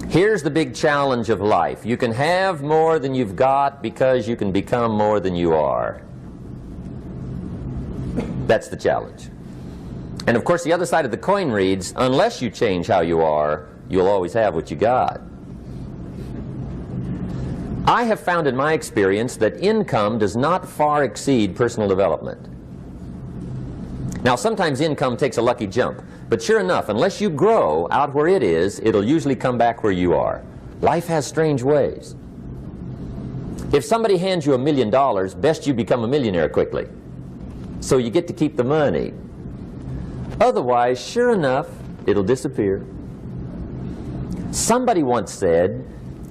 Here's the big challenge of life. You can have more than you've got because you can become more than you are. That's the challenge. And of course the other side of the coin reads, unless you change how you are, you'll always have what you got. I have found in my experience that income does not far exceed personal development. Now sometimes income takes a lucky jump, but sure enough, unless you grow out where it is, it'll usually come back where you are. Life has strange ways. If somebody hands you $1 million, best you become a millionaire quickly, so you get to keep the money. Otherwise, sure enough, it'll disappear. Somebody once said,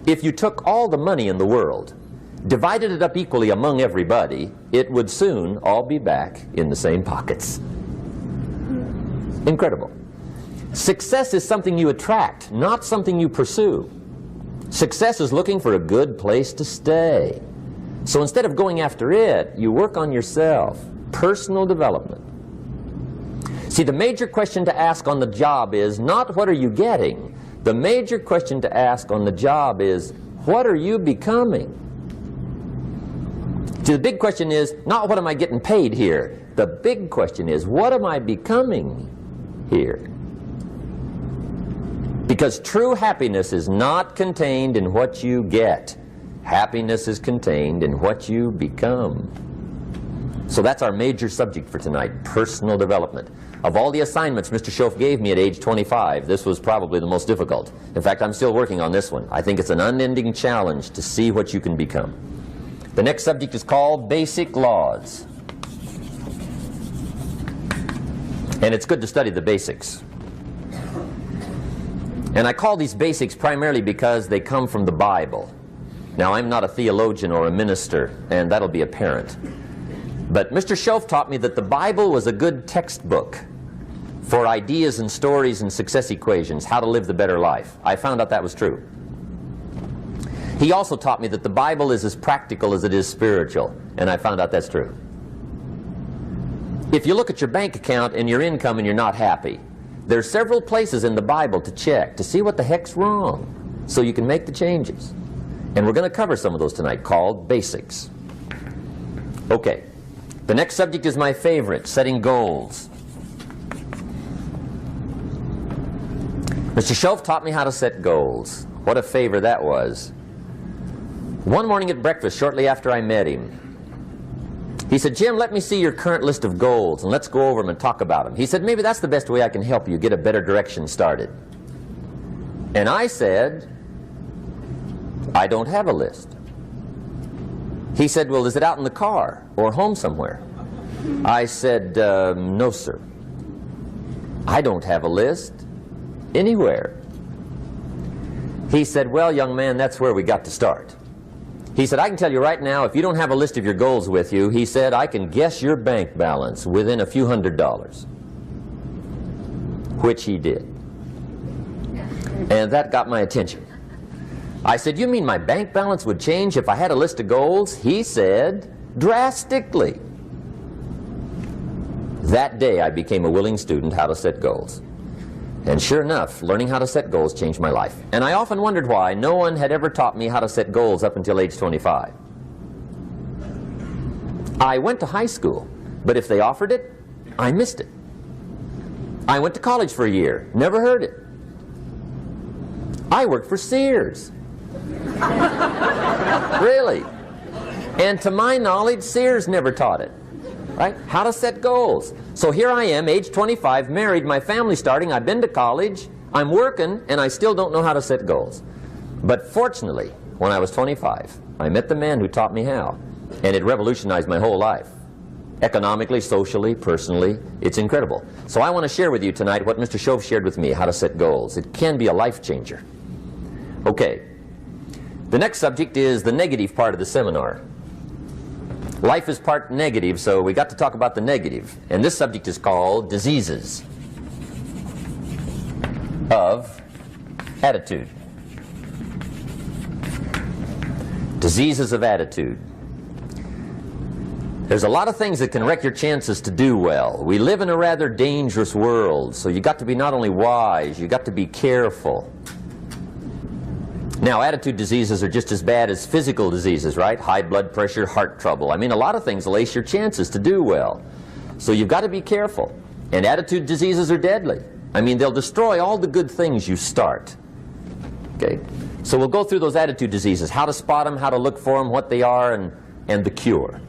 if you took all the money in the world, divided it up equally among everybody, it would soon all be back in the same pockets. Incredible. Success is something you attract, not something you pursue. Success is looking for a good place to stay. So instead of going after it, you work on yourself. Personal development. See, the major question to ask on the job is not what are you getting. The major question to ask on the job is what are you becoming? See, the big question is not what am I getting paid here. The big question is what am I becoming here? Because true happiness is not contained in what you get. Happiness is contained in what you become. So that's our major subject for tonight, personal development. Of all the assignments Mr. Schoaf gave me at age 25, this was probably the most difficult. In fact, I'm still working on this one. I think it's an unending challenge to see what you can become. The next subject is called Basic Laws. And it's good to study the basics. And I call these basics primarily because they come from the Bible. Now, I'm not a theologian or a minister, and that'll be apparent. But Mr. Schoaf taught me that the Bible was a good textbook for ideas and stories and success equations, how to live the better life. I found out that was true. He also taught me that the Bible is as practical as it is spiritual, and I found out that's true. If you look at your bank account and your income and you're not happy, there are several places in the Bible to check to see what the heck's wrong so you can make the changes. And we're going to cover some of those tonight, called basics. Okay. The next subject is my favorite, setting goals. Mr. Schoaf taught me how to set goals. What a favor that was. One morning at breakfast, shortly after I met him, he said, Jim, let me see your current list of goals and let's go over them and talk about them. He said, maybe that's the best way I can help you get a better direction started. And I said, I don't have a list. He said, well, is it out in the car or home somewhere? I said, no, sir. I don't have a list anywhere. He said, well, young man, that's where we got to start. He said, I can tell you right now, if you don't have a list of your goals with you, he said, I can guess your bank balance within a few $100s. Which he did. And that got my attention. I said, you mean my bank balance would change if I had a list of goals? He said, drastically. That day I became a willing student how to set goals. And sure enough, learning how to set goals changed my life. And I often wondered why no one had ever taught me how to set goals up until age 25. I went to high school, but if they offered it, I missed it. I went to college for a year, never heard it. I worked for Sears. Really. And to my knowledge, Sears never taught it. Right? How to set goals. So here I am, age 25, married, my family's starting, I've been to college, I'm working, and I still don't know how to set goals. But fortunately, when I was 25, I met the man who taught me how, and it revolutionized my whole life. Economically, socially, personally, it's incredible. So I want to share with you tonight what Mr. Schoaf shared with me, how to set goals. It can be a life changer. Okay. The next subject is the negative part of the seminar. Life is part negative, so we got to talk about the negative. And this subject is called diseases of attitude. Diseases of attitude. There's a lot of things that can wreck your chances to do well. We live in a rather dangerous world, so you got to be not only wise, you got to be careful. Now, attitude diseases are just as bad as physical diseases, right? High blood pressure, heart trouble. I mean, a lot of things will ace your chances to do well. So you've got to be careful. And attitude diseases are deadly. I mean, they'll destroy all the good things you start. Okay? So we'll go through those attitude diseases, how to spot them, how to look for them, what they are, and the cure.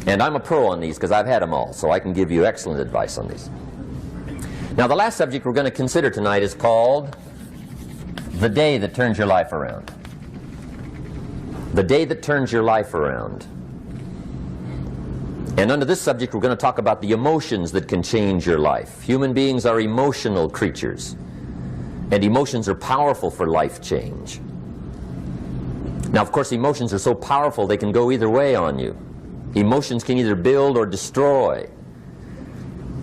And I'm a pro on these because I've had them all, so I can give you excellent advice on these. Now, the last subject we're going to consider tonight is called the day that turns your life around. The day that turns your life around. And under this subject, we're going to talk about the emotions that can change your life. Human beings are emotional creatures, and emotions are powerful for life change. Now, of course, emotions are so powerful they can go either way on you. Emotions can either build or destroy.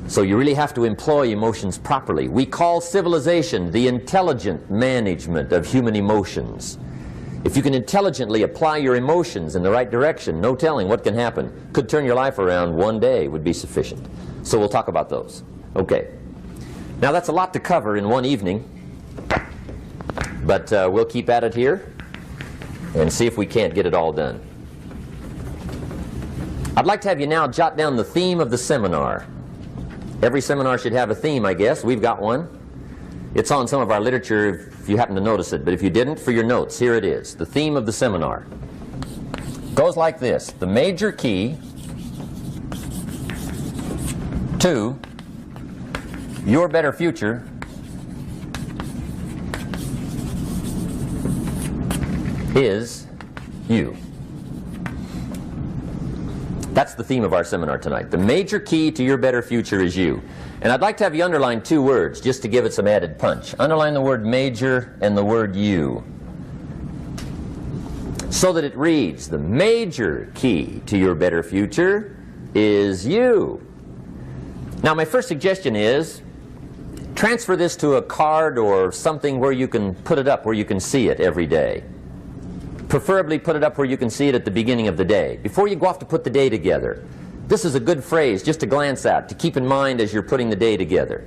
So you really have to employ emotions properly. We call civilization the intelligent management of human emotions. If you can intelligently apply your emotions in the right direction, no telling what can happen. Could turn your life around one day would be sufficient. So we'll talk about those. Okay. Now that's a lot to cover in one evening, but we'll keep at it here and see if we can't get it all done. I'd like to have you now jot down the theme of the seminar. Every seminar should have a theme, I guess. We've got one. It's on some of our literature if you happen to notice it, but if you didn't, for your notes, here it is. The theme of the seminar goes like this: the major key to your better future is you. That's the theme of our seminar tonight. The major key to your better future is you. And I'd like to have you underline two words just to give it some added punch. Underline the word major and the word you, so that it reads, the major key to your better future is you. Now, my first suggestion is transfer this to a card or something where you can put it up, where you can see it every day. Preferably put it up where you can see it at the beginning of the day, before you go off to put the day together. This is a good phrase just to glance at, to keep in mind as you're putting the day together.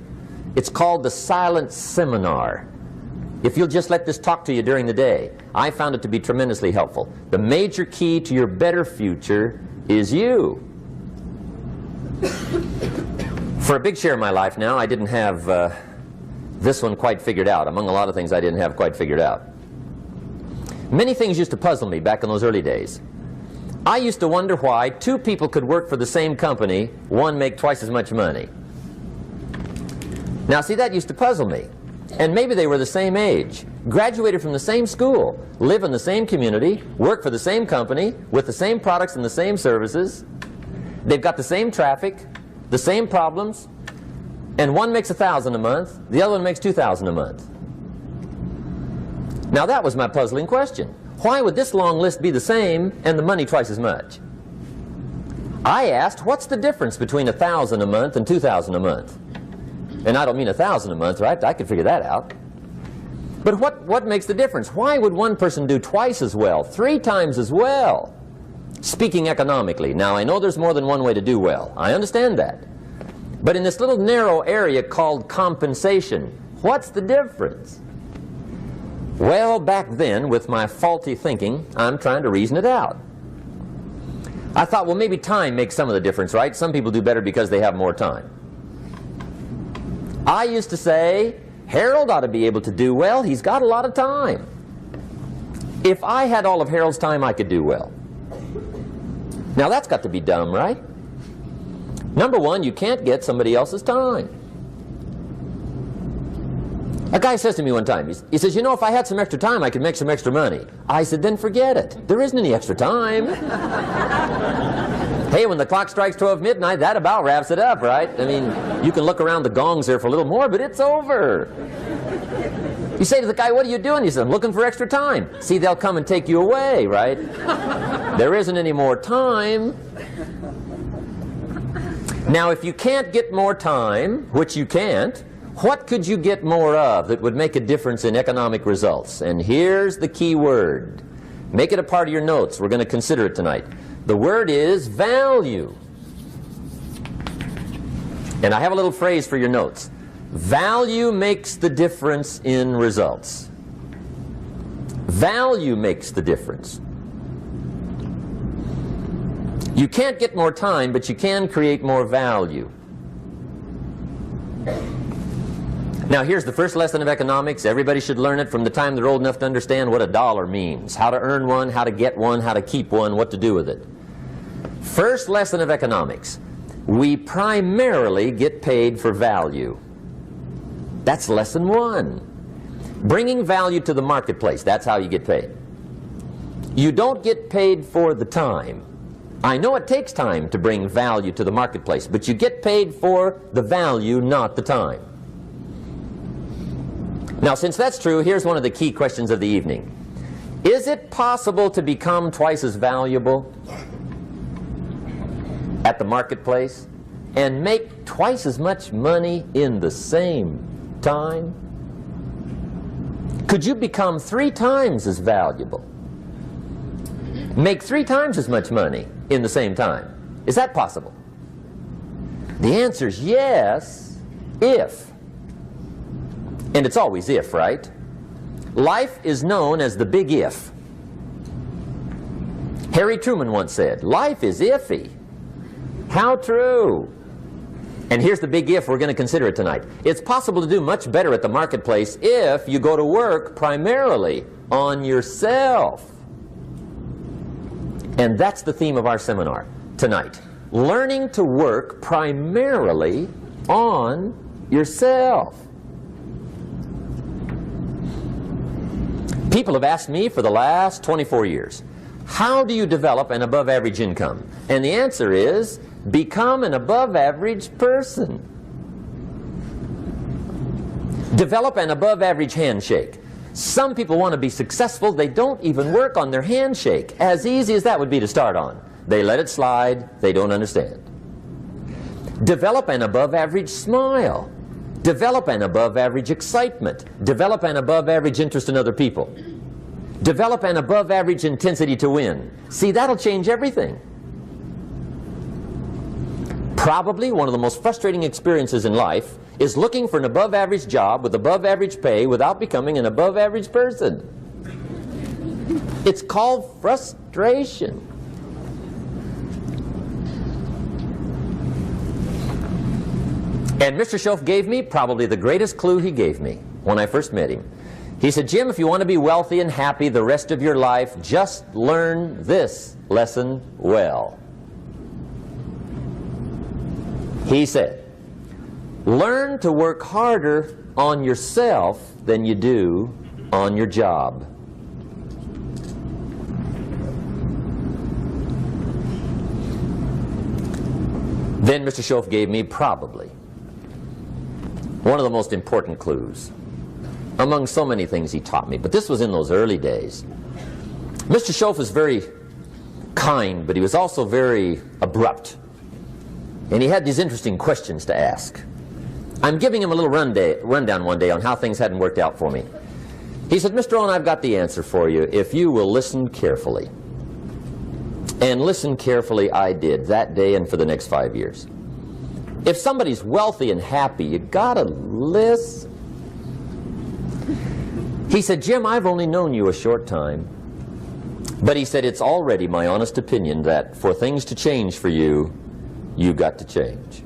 It's called the silent seminar. If you'll just let this talk to you during the day, I found it to be tremendously helpful. The major key to your better future is you. For a big share of my life now, I didn't have this one quite figured out. Among a lot of things I didn't have quite figured out. Many things used to puzzle me back in those early days. I used to wonder why two people could work for the same company, one make twice as much money. Now, see, that used to puzzle me. And maybe they were the same age, graduated from the same school, live in the same community, work for the same company, with the same products and the same services. They've got the same traffic, the same problems, and one makes $1,000 a month, the other one makes $2,000 a month. Now that was my puzzling question. Why would this long list be the same and the money twice as much? I asked, what's the difference between $1,000 a month and $2,000 a month? And I don't mean $1,000 a month, right? I could figure that out. But what makes the difference? Why would one person do twice as well, 3 times as well? Speaking economically. Now, I know there's more than one way to do well. I understand that. But in this little narrow area called compensation, what's the difference? Well, back then, with my faulty thinking, I'm trying to reason it out. I thought, well, maybe time makes some of the difference, right? Some people do better because they have more time. I used to say, Harold ought to be able to do well. He's got a lot of time. If I had all of Harold's time, I could do well. Now, that's got to be dumb, right? Number one, you can't get somebody else's time. A guy says to me one time, he says, you know, if I had some extra time, I could make some extra money. I said, then forget it. There isn't any extra time. Hey, when the clock strikes 12 midnight, that about wraps it up, right? I mean, you can look around the gongs there for a little more, but it's over. You say to the guy, what are you doing? He says, I'm looking for extra time. See, they'll come and take you away, right? There isn't any more time. Now, if you can't get more time, which you can't, what could you get more of that would make a difference in economic results? And here's the key word. Make it a part of your notes. We're going to consider it tonight. The word is value. And I have a little phrase for your notes. Value makes the difference in results. Value makes the difference. You can't get more time, but you can create more value. Now here's the first lesson of economics. Everybody should learn it from the time they're old enough to understand what a dollar means, how to earn one, how to get one, how to keep one, what to do with it. First lesson of economics. We primarily get paid for value. That's lesson one. Bringing value to the marketplace, that's how you get paid. You don't get paid for the time. I know it takes time to bring value to the marketplace, but you get paid for the value, not the time. Now, since that's true, here's one of the key questions of the evening. Is it possible to become twice as valuable at the marketplace and make twice as much money in the same time? Could you become 3 times as valuable? Make 3 times as much money in the same time? Is that possible? The answer is yes, if. And it's always if, right? Life is known as the big if. Harry Truman once said, life is iffy. How true. And here's the big if we're going to consider it tonight. It's possible to do much better at the marketplace if you go to work primarily on yourself. And that's the theme of our seminar tonight. Learning to work primarily on yourself. People have asked me for the last 24 years, how do you develop an above average income? And the answer is, become an above average person. Develop an above average handshake. Some people want to be successful, they don't even work on their handshake. As easy as that would be to start on. They let it slide, they don't understand. Develop an above average smile. Develop an above average excitement. Develop an above average interest in other people. Develop an above average intensity to win. See, that'll change everything. Probably one of the most frustrating experiences in life is looking for an above average job with above average pay without becoming an above average person. It's called frustration. And Mr. Schoaf gave me probably the greatest clue he gave me when I first met him. He said, Jim, if you want to be wealthy and happy the rest of your life, just learn this lesson well. He said, learn to work harder on yourself than you do on your job. Then Mr. Schoaf gave me probably one of the most important clues among so many things he taught me, but this was in those early days. Mr. Schoaf was very kind, but he was also very abrupt. And he had these interesting questions to ask. I'm giving him a little rundown one day on how things hadn't worked out for me. He said, Mr. Rohn, I've got the answer for you if you will listen carefully. And listen carefully I did that day and for the next 5 years. If somebody's wealthy and happy, you gotta listen. He said, Jim, I've only known you a short time. But he said, it's already my honest opinion that for things to change for you, you've got to change.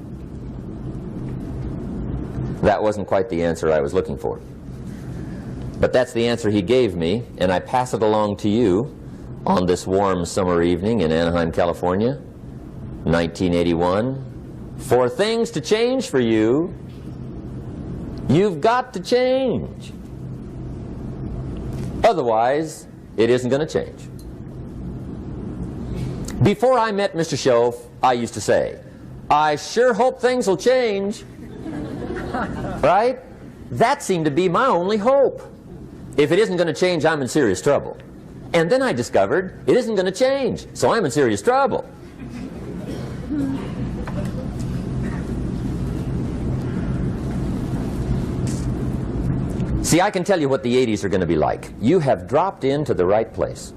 That wasn't quite the answer I was looking for. But that's the answer he gave me, and I pass it along to you on this warm summer evening in Anaheim, California, 1981. For things to change for you, you've got to change. Otherwise, it isn't going to change. Before I met Mr. Schoaf, I used to say, I sure hope things will change. Right? That seemed to be my only hope. If it isn't going to change, I'm in serious trouble. And then I discovered it isn't going to change, so I'm in serious trouble. See, I can tell you what the 80s are going to be like. You have dropped into the right place.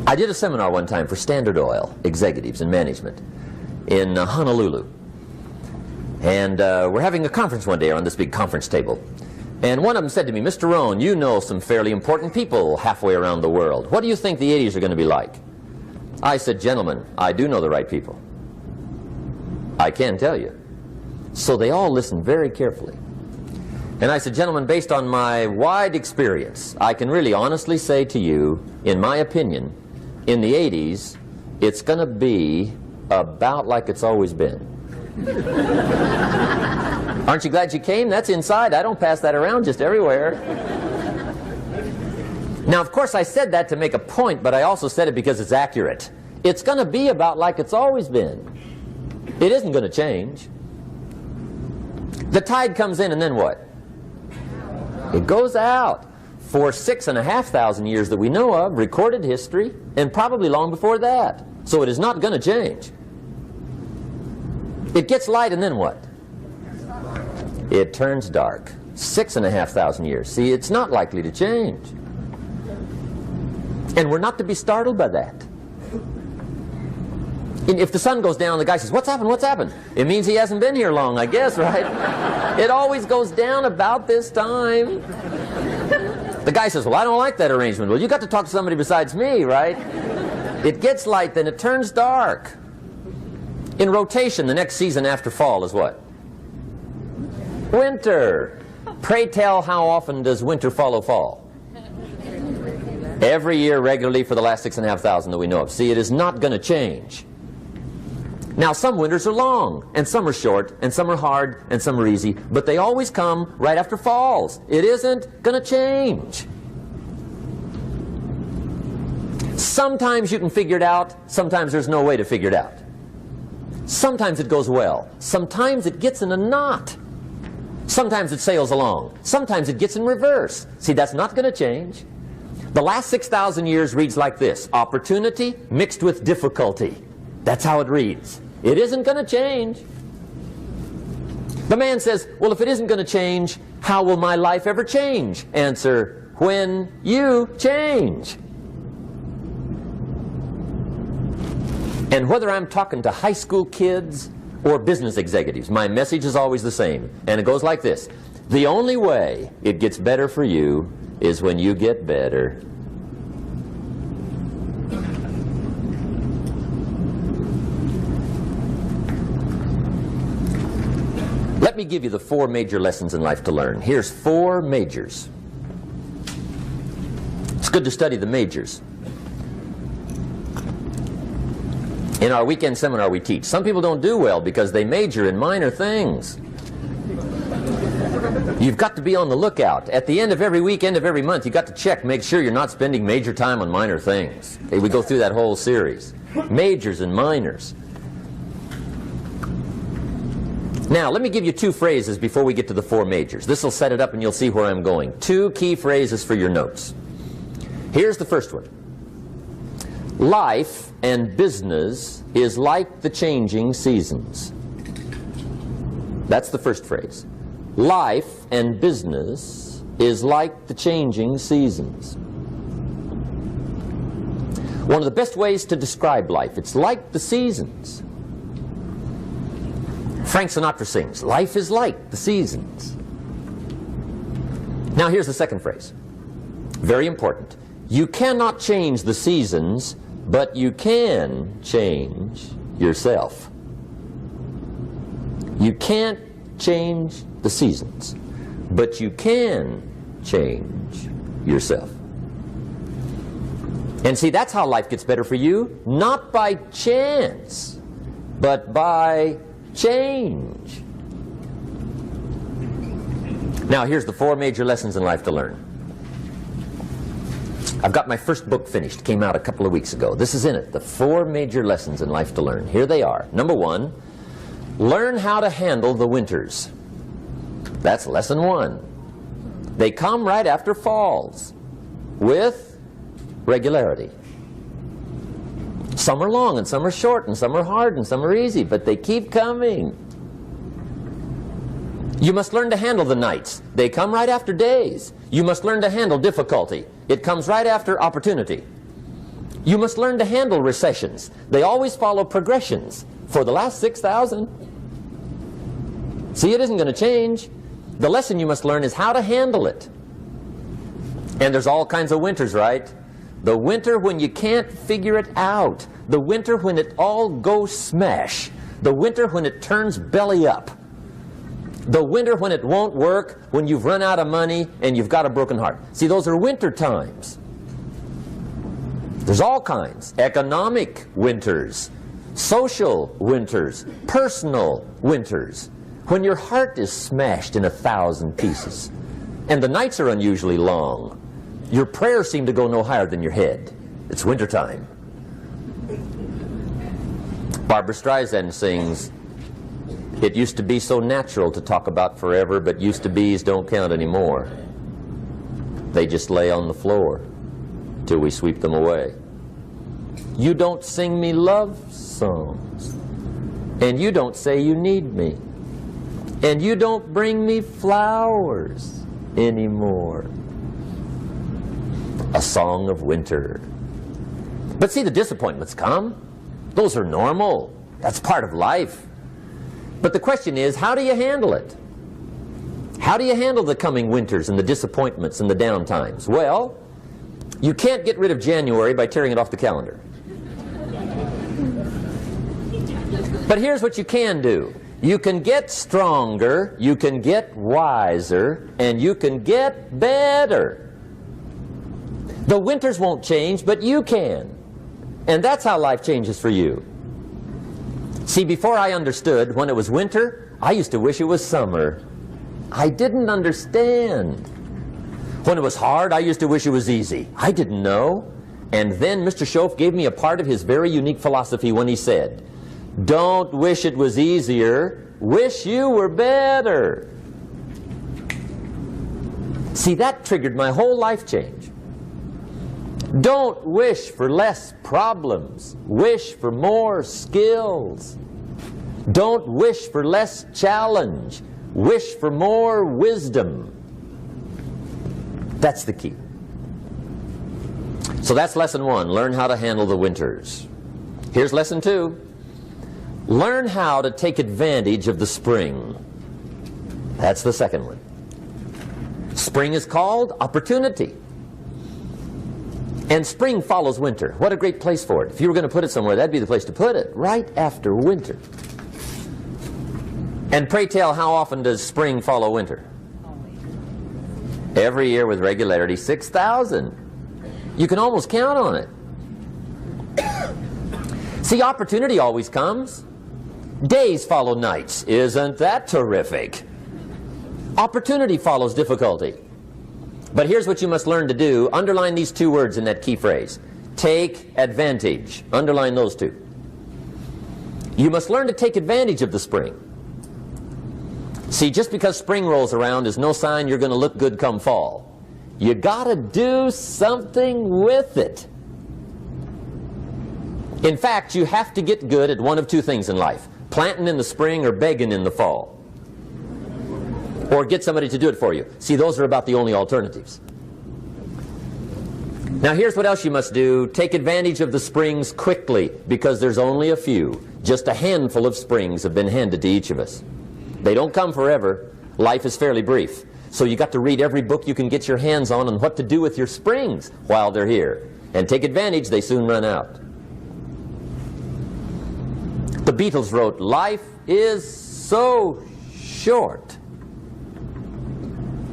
I did a seminar one time for Standard Oil executives and management in Honolulu. And we're having a conference one day on this big conference table. And one of them said to me, Mr. Rohn, you know some fairly important people halfway around the world. What do you think the 80s are going to be like? I said, gentlemen, I do know the right people. I can tell you. So they all listened very carefully. And I said, gentlemen, based on my wide experience, I can really honestly say to you, in my opinion, in the 80s, it's going to be about like it's always been. Aren't you glad you came? That's inside. I don't pass that around just everywhere. Now, of course, I said that to make a point, but I also said it because it's accurate. It's going to be about like it's always been. It isn't going to change. The tide comes in and then what? It goes out. For 6,500 years that we know of, recorded history, and probably long before that. So it is not going to change. It gets light and then what? It turns dark. 6,500 years. See, it's not likely to change. And we're not to be startled by that. And if the sun goes down, the guy says, what's happened, what's happened? It means he hasn't been here long, I guess, right? It always goes down about this time. The guy says, well, I don't like that arrangement. Well, you got to talk to somebody besides me, right? It gets light, then it turns dark. In rotation, the next season after fall is what? Winter. Pray tell, how often does winter follow fall? Every year regularly for the last 6,500 that we know of. See, it is not going to change. Now, some winters are long, and some are short, and some are hard, and some are easy, but they always come right after falls. It isn't going to change. Sometimes you can figure it out, sometimes there's no way to figure it out. Sometimes it goes well, sometimes it gets in a knot. Sometimes it sails along, sometimes it gets in reverse. See, that's not going to change. The last 6,000 years reads like this: opportunity mixed with difficulty. That's how it reads. It isn't going to change. The man says, well, if it isn't going to change, how will my life ever change? Answer, when you change. And whether I'm talking to high school kids or business executives, my message is always the same. And it goes like this: the only way it gets better for you is when you get better. Let me give you the 4 major lessons in life to learn. Here's 4 majors. It's good to study the majors. In our weekend seminar we teach, some people don't do well because they major in minor things. You've got to be on the lookout. At the end of every week, end of every month, you've got to check, make sure you're not spending major time on minor things. Okay, we go through that whole series. Majors and minors. Now, let me give you 2 phrases before we get to the 4 majors. This will set it up and you'll see where I'm going. 2 key phrases for your notes. Here's the first one. Life and business is like the changing seasons. That's the first phrase. Life and business is like the changing seasons. One of the best ways to describe life, it's like the seasons. Frank Sinatra sings, life is like the seasons. Now here's the second phrase. Very important. You cannot change the seasons, but you can change yourself. You can't change the seasons, but you can change yourself. And see, that's how life gets better for you, not by chance, but by change. Now, here's the 4 major lessons in life to learn. I've got my first book finished, came out a couple of weeks ago. This is in it, the 4 major lessons in life to learn. Here they are. Number 1, learn how to handle the winters. That's lesson 1. They come right after falls, with regularity. Some are long, and some are short, and some are hard, and some are easy, but they keep coming. You must learn to handle the nights. They come right after days. You must learn to handle difficulty. It comes right after opportunity. You must learn to handle recessions. They always follow progressions for the last 6,000. See, it isn't going to change. The lesson you must learn is how to handle it. And there's all kinds of winters, right? The winter when you can't figure it out. The winter when it all goes smash. The winter when it turns belly up. The winter when it won't work, when you've run out of money and you've got a broken heart. See, those are winter times. There's all kinds. Economic winters, social winters, personal winters. When your heart is smashed in 1,000 pieces and the nights are unusually long, your prayers seem to go no higher than your head. It's wintertime. Barbra Streisand sings, "It used to be so natural to talk about forever, but used to be's don't count anymore. They just lay on the floor till we sweep them away. You don't sing me love songs, and you don't say you need me, and you don't bring me flowers anymore." A song of winter. But see, the disappointments come. Those are normal. That's part of life. But the question is, how do you handle it? How do you handle the coming winters and the disappointments and the downtimes? Well, you can't get rid of January by tearing it off the calendar. But here's what you can do. You can get stronger, you can get wiser, and you can get better. The winters won't change, but you can. And that's how life changes for you. See, before I understood, when it was winter, I used to wish it was summer. I didn't understand. When it was hard, I used to wish it was easy. I didn't know. And then Mr. Schoaf gave me a part of his very unique philosophy when he said, "Don't wish it was easier, wish you were better." See, that triggered my whole life change. Don't wish for less problems, wish for more skills. Don't wish for less challenge, wish for more wisdom. That's the key. So that's lesson one, learn how to handle the winters. Here's lesson two, learn how to take advantage of the spring. That's the second one. Spring is called opportunity. And spring follows winter. What a great place for it. If you were going to put it somewhere, that'd be the place to put it, right after winter. And pray tell, how often does spring follow winter? Every year with regularity, 6,000. You can almost count on it. See, opportunity always comes. Days follow nights. Isn't that terrific? Opportunity follows difficulty. But here's what you must learn to do. Underline these two words in that key phrase. Take advantage. Underline those two. You must learn to take advantage of the spring. See, just because spring rolls around is no sign you're going to look good come fall. You got to do something with it. In fact, you have to get good at one of two things in life. Planting in the spring or begging in the fall. Or get somebody to do it for you. See, those are about the only alternatives. Now here's what else you must do. Take advantage of the springs quickly, because there's only a few. Just a handful of springs have been handed to each of us. They don't come forever. Life is fairly brief. So you got to read every book you can get your hands on what to do with your springs while they're here. And take advantage, they soon run out. The Beatles wrote, "Life is so short."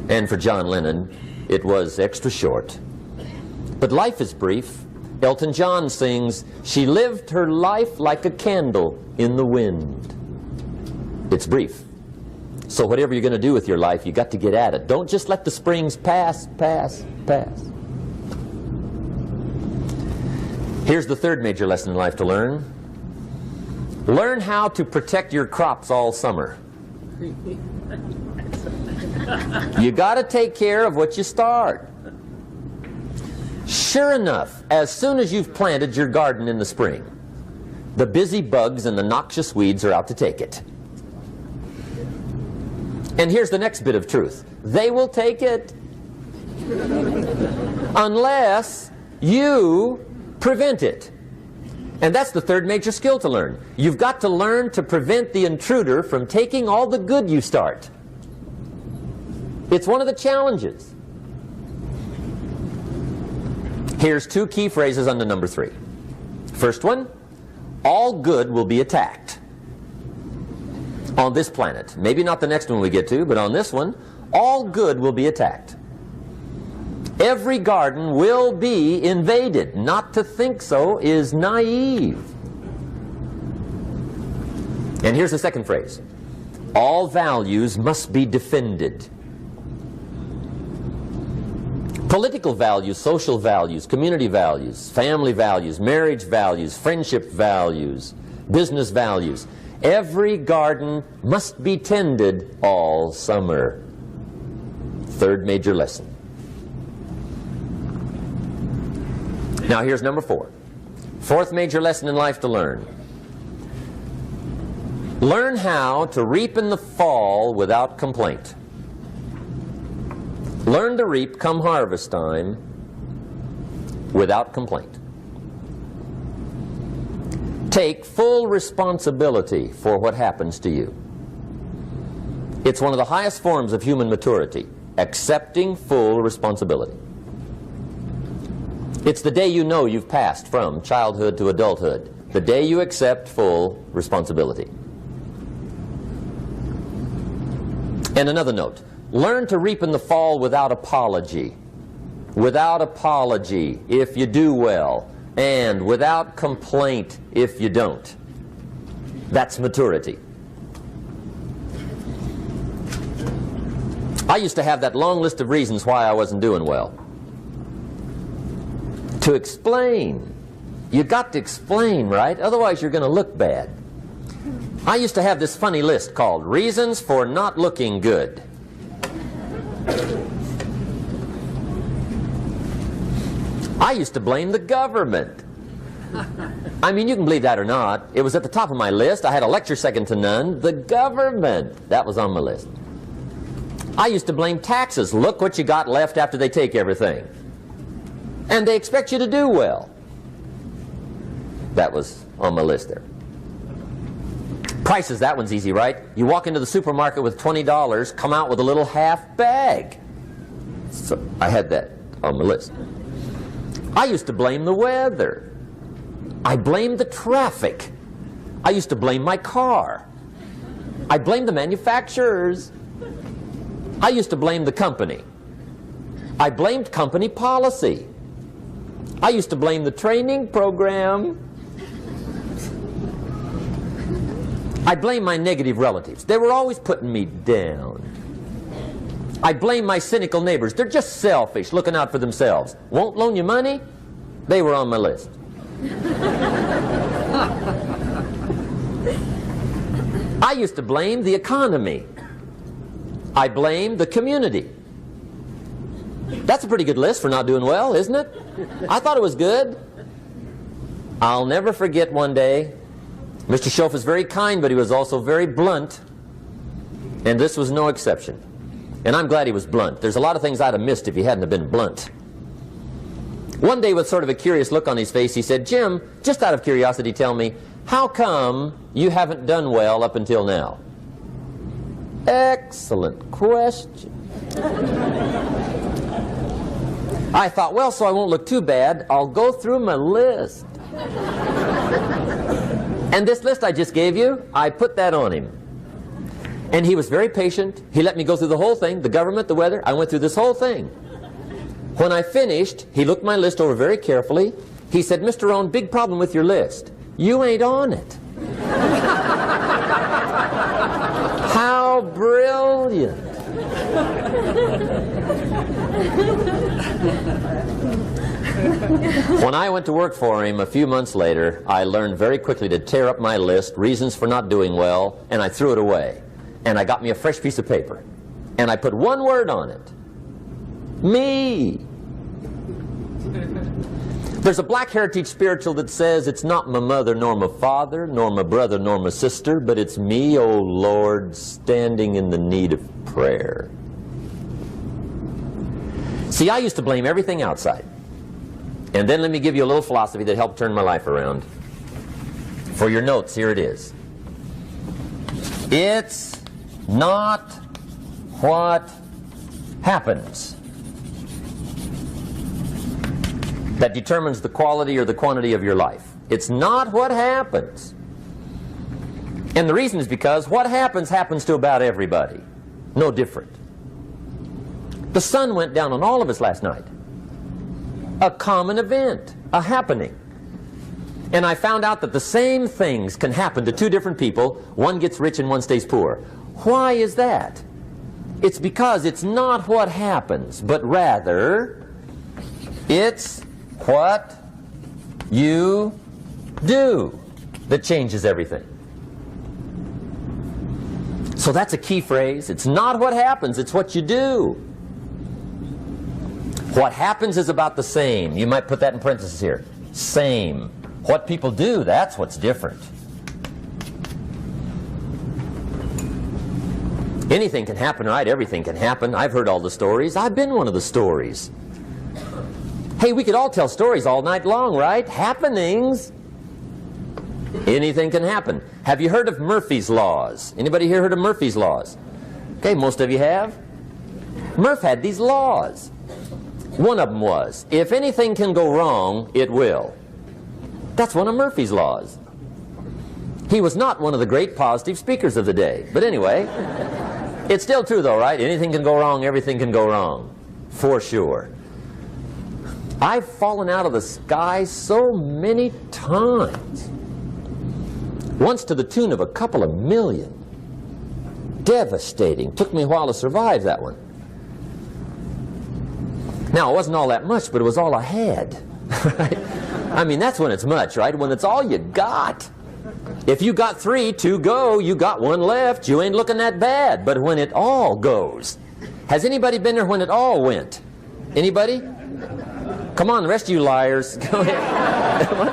And for John Lennon, it was extra short. But life is brief. Elton John sings, "She lived her life like a candle in the wind." It's brief. So whatever you're going to do with your life, you got to get at it. Don't just let the springs pass. Here's the third major lesson in life to learn. Learn how to protect your crops all summer. You got to take care of what you start. Sure enough, as soon as you've planted your garden in the spring, the busy bugs and the noxious weeds are out to take it. And here's the next bit of truth. They will take it unless you prevent it. And that's the third major skill to learn. You've got to learn to prevent the intruder from taking all the good you start. It's one of the challenges. Here's two key phrases under number 3. First one, all good will be attacked on this planet. Maybe not the next one we get to, but on this one, all good will be attacked. Every garden will be invaded. Not to think so is naive. And here's the second phrase. All values must be defended. Political values, social values, community values, family values, marriage values, friendship values, business values. Every garden must be tended all summer. Third major lesson. Now here's number 4. Fourth major lesson in life to learn. Learn how to reap in the fall without complaint. Learn to reap come harvest time without complaint. Take full responsibility for what happens to you. It's one of the highest forms of human maturity, accepting full responsibility. It's the day you know you've passed from childhood to adulthood, the day you accept full responsibility. And another note, learn to reap in the fall without apology. Without apology if you do well, and without complaint if you don't. That's maturity. I used to have that long list of reasons why I wasn't doing well. To explain. You got to explain, right? Otherwise you're going to look bad. I used to have this funny list called Reasons for Not Looking Good. I used to blame the government. I mean, you can believe that or not. It was at the top of my list. I had a lecture second to none. The government. That was on my list. I used to blame taxes. Look what you got left after they take everything. And they expect you to do well. That was on my list there. Prices, that one's easy, right? You walk into the supermarket with $20, come out with a little half bag. So I had that on my list. I used to blame the weather. I blamed the traffic. I used to blame my car. I blamed the manufacturers. I used to blame the company. I blamed company policy. I used to blame the training program. I blame my negative relatives. They were always putting me down. I blame my cynical neighbors. They're just selfish, looking out for themselves. Won't loan you money? They were on my list. I used to blame the economy. I blamed the community. That's a pretty good list for not doing well, isn't it? I thought it was good. I'll never forget one day, Mr. Schoaf was very kind, but he was also very blunt. And this was no exception. And I'm glad he was blunt. There's a lot of things I'd have missed if he hadn't have been blunt. One day, with sort of a curious look on his face, he said, "Jim, just out of curiosity, tell me, how come you haven't done well up until now?" Excellent question. I thought, well, so I won't look too bad, I'll go through my list. And this list I just gave you, I put that on him. And he was very patient. He let me go through the whole thing, the government, the weather. I went through this whole thing. When I finished, he looked my list over very carefully. He said, "Mr. Rohn, big problem with your list. You ain't on it." How brilliant. When I went to work for him a few months later, I learned very quickly to tear up my list, reasons for not doing well, and I threw it away. And I got me a fresh piece of paper. And I put one word on it. Me. There's a Black Heritage spiritual that says, "It's not my mother nor my father, nor my brother nor my sister, but it's me, oh Lord, standing in the need of prayer." See, I used to blame everything outside. And then let me give you a little philosophy that helped turn my life around. For your notes, here it is. It's not what happens that determines the quality or the quantity of your life. It's not what happens. And the reason is because what happens happens to about everybody. No different. The sun went down on all of us last night. A common event, a happening. And I found out that the same things can happen to two different people. One gets rich and one stays poor. Why is that? It's because it's not what happens, but rather it's what you do that changes everything. So that's a key phrase. It's not what happens, it's what you do. What happens is about the same. You might put that in parentheses here. Same. What people do, that's what's different. Anything can happen, right? Everything can happen. I've heard all the stories. I've been one of the stories. Hey, we could all tell stories all night long, right? Happenings. Anything can happen. Have you heard of Murphy's Laws? Anybody here heard of Murphy's Laws? Okay, most of you have. Murph had these laws. One of them was, if anything can go wrong, it will. That's one of Murphy's Laws. He was not one of the great positive speakers of the day. But anyway, it's still true though, right? Anything can go wrong, everything can go wrong. For sure. I've fallen out of the sky so many times. Once to the tune of a couple of million. Devastating. Took me a while to survive that one. Now, it wasn't all that much, but it was all I had. Right? I mean, that's when it's much, right? When it's all you got. If you got 3, 2 go, you got 1 left, you ain't looking that bad. But when it all goes. Has anybody been there when it all went? Anybody? Come on, the rest of you liars. Go ahead.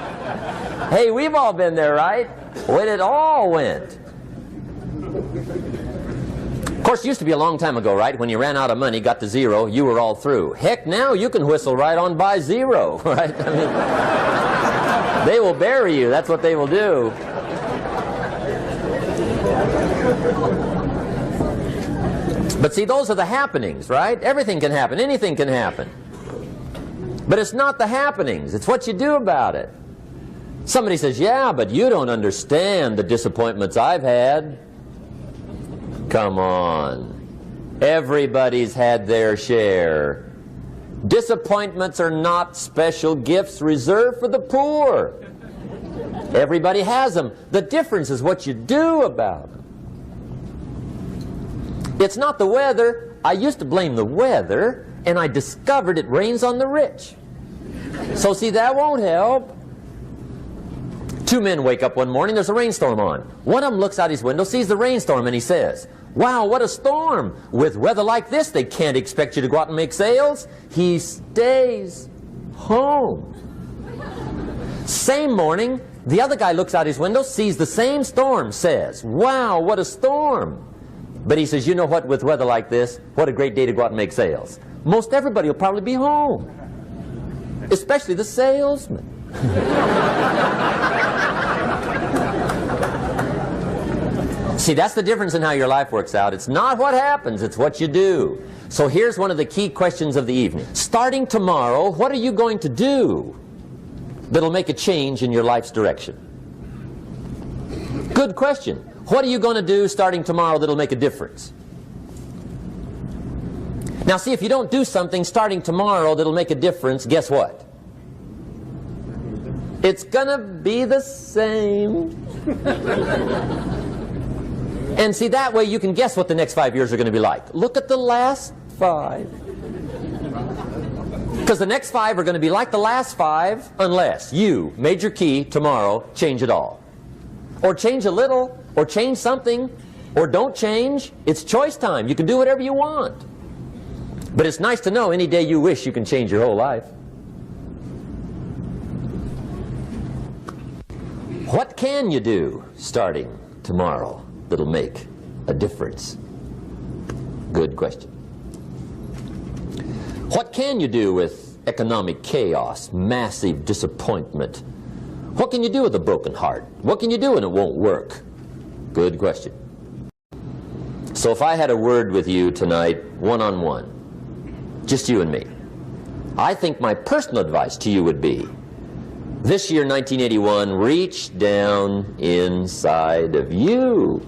Hey, we've all been there, right? When it all went. Of course, it used to be a long time ago, right? When you ran out of money, got to 0, you were all through. Heck, now you can whistle right on by 0, right? I mean, they will bury you. That's what they will do. But see, those are the happenings, right? Everything can happen. Anything can happen. But it's not the happenings. It's what you do about it. Somebody says, yeah, but you don't understand the disappointments I've had. Come on. Everybody's had their share. Disappointments are not special gifts reserved for the poor. Everybody has them. The difference is what you do about them. It's not the weather. I used to blame the weather, and I discovered it rains on the rich. So see, that won't help. 2 men wake up one morning, there's a rainstorm on. One of them looks out his window, sees the rainstorm, and he says, wow, what a storm. With weather like this, they can't expect you to go out and make sales. He stays home. Same morning, the other guy looks out his window, sees the same storm, says, wow, what a storm. But he says, you know what, with weather like this, what a great day to go out and make sales. Most everybody will probably be home. Especially the salesman. See, that's the difference in how your life works out. It's not what happens, it's what you do. So here's one of the key questions of the evening. Starting tomorrow, what are you going to do that'll make a change in your life's direction? Good question. What are you going to do starting tomorrow that'll make a difference? Now see, if you don't do something starting tomorrow that'll make a difference, guess what? It's gonna be the same. And see, that way you can guess what the next 5 years are going to be like. Look at the last 5. Because the next 5 are going to be like the last 5 unless you, major key, tomorrow, change it all. Or change a little, or change something, or don't change. It's choice time. You can do whatever you want. But it's nice to know any day you wish you can change your whole life. What can you do starting tomorrow that'll make a difference? Good question. What can you do with economic chaos, massive disappointment? What can you do with a broken heart? What can you do when it won't work? Good question. So if I had a word with you tonight, one-on-one, Just you and me. I think my personal advice to you would be, this year, 1981, reach down inside of you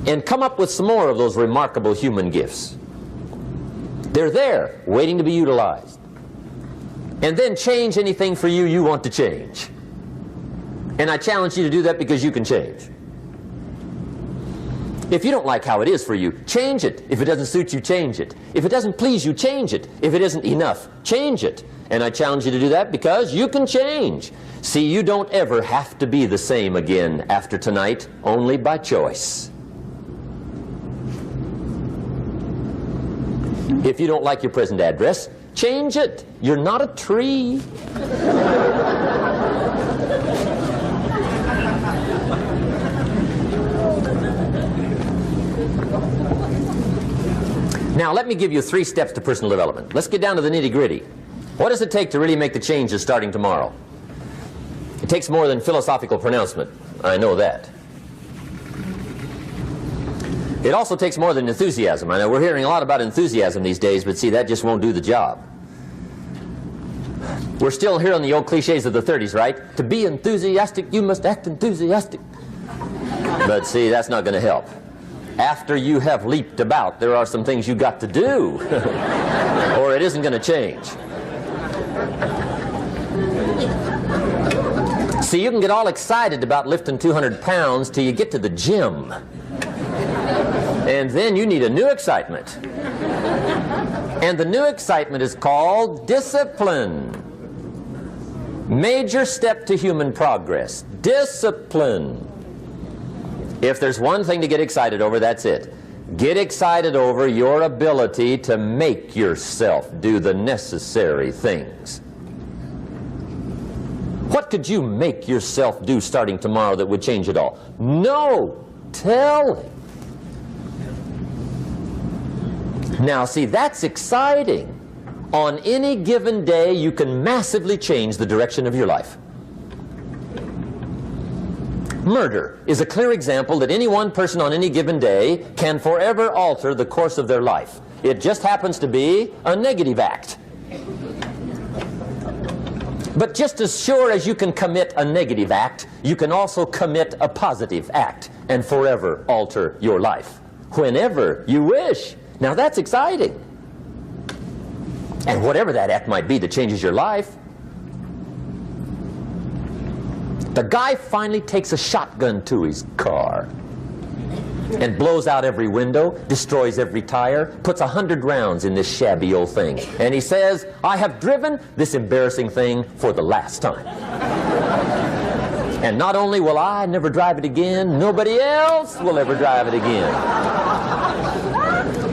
and come up with some more of those remarkable human gifts. They're there, waiting to be utilized. And then change anything for you want to change. And I challenge you to do that because you can change. If you don't like how it is for you, change it. If it doesn't suit you, change it. If it doesn't please you, change it. If it isn't enough, change it. And I challenge you to do that because you can change. See, you don't ever have to be the same again after tonight, only by choice. If you don't like your present address, change it. You're not a tree. Now, let me give you 3 steps to personal development. Let's get down to the nitty-gritty. What does it take to really make the changes starting tomorrow? It takes more than philosophical pronouncement. I know that. It also takes more than enthusiasm. I know we're hearing a lot about enthusiasm these days, but see, that just won't do the job. We're still hearing the old cliches of the 30s, right? To be enthusiastic, you must act enthusiastic. But see, that's not going to help. After you have leaped about, there are some things you got to do, or it isn't going to change. See, you can get all excited about lifting 200 pounds till you get to the gym. And then you need a new excitement. And the new excitement is called discipline. Major step to human progress. Discipline. If there's one thing to get excited over, that's it. Get excited over your ability to make yourself do the necessary things. What could you make yourself do starting tomorrow that would change it all? No telling. Now, see, that's exciting. On any given day, you can massively change the direction of your life. Murder is a clear example that any one person on any given day can forever alter the course of their life. It just happens to be a negative act. But just as sure as you can commit a negative act, you can also commit a positive act and forever alter your life, whenever you wish. Now that's exciting. And whatever that act might be that changes your life. The guy finally takes a shotgun to his car and blows out every window, destroys every tire, puts 100 rounds in this shabby old thing. And he says, I have driven this embarrassing thing for the last time. And not only will I never drive it again, nobody else will ever drive it again.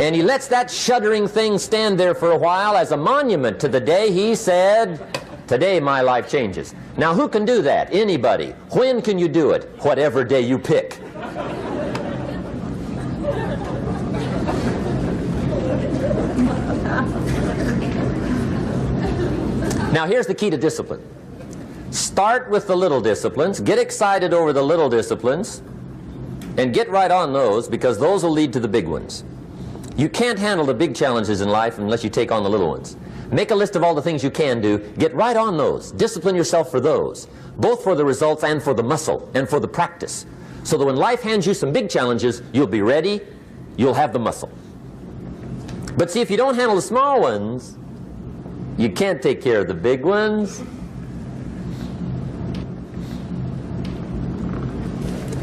And he lets that shuddering thing stand there for a while as a monument to the day he said, today my life changes. Now who can do that? Anybody. When can you do it? Whatever day you pick. Now here's the key to discipline. Start with the little disciplines, get excited over the little disciplines, and get right on those, because those will lead to the big ones. You can't handle the big challenges in life unless you take on the little ones. Make a list of all the things you can do, get right on those, discipline yourself for those, both for the results and for the muscle and for the practice, so that when life hands you some big challenges, you'll be ready, you'll have the muscle. But see, if you don't handle the small ones, you can't take care of the big ones.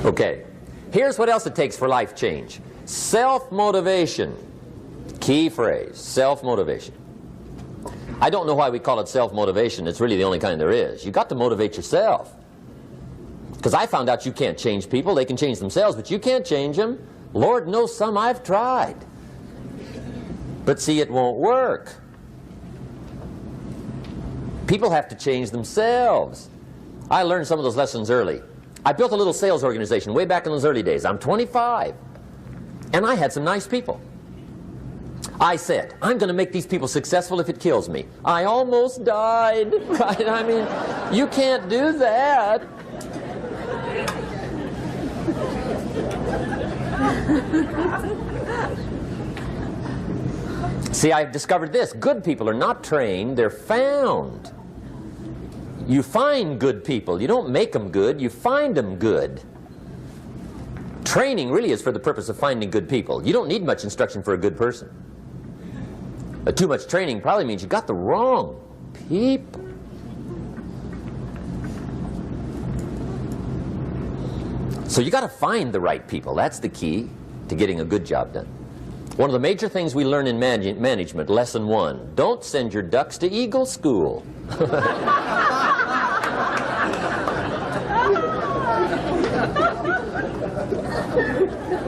Okay, here's what else it takes for life change. Self-motivation. Key phrase, self-motivation. I don't know why we call it self-motivation. It's really the only kind there is. You've got to motivate yourself. Because I found out you can't change people. They can change themselves, but you can't change them. Lord knows some I've tried. But see, it won't work. People have to change themselves. I learned some of those lessons early. I built a little sales organization way back in those early days. I'm 25. And I had some nice people. I said, I'm going to make these people successful if it kills me. I almost died, right? I mean, you can't do that. See, I've discovered this. Good people are not trained, they're found. You find good people. You don't make them good, you find them good. Training really is for the purpose of finding good people. You don't need much instruction for a good person. Too much training probably means you got the wrong people. So you got to find the right people. That's the key to getting a good job done. One of the major things we learn in management, lesson 1, don't send your ducks to Eagle School.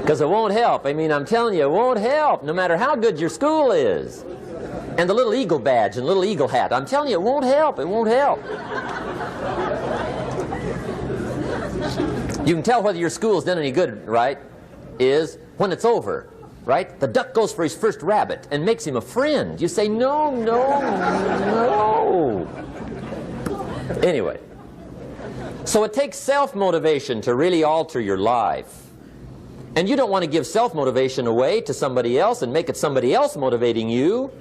Because it won't help. I mean, I'm telling you, it won't help no matter how good your school is. And the little eagle badge and little eagle hat, I'm telling you, it won't help. It won't help. You can tell whether your school's done any good, right, is when it's over, right? The duck goes for his first rabbit and makes him a friend. You say, no, no, no. Anyway, so it takes self-motivation to really alter your life. And you don't want to give self-motivation away to somebody else and make it somebody else motivating you.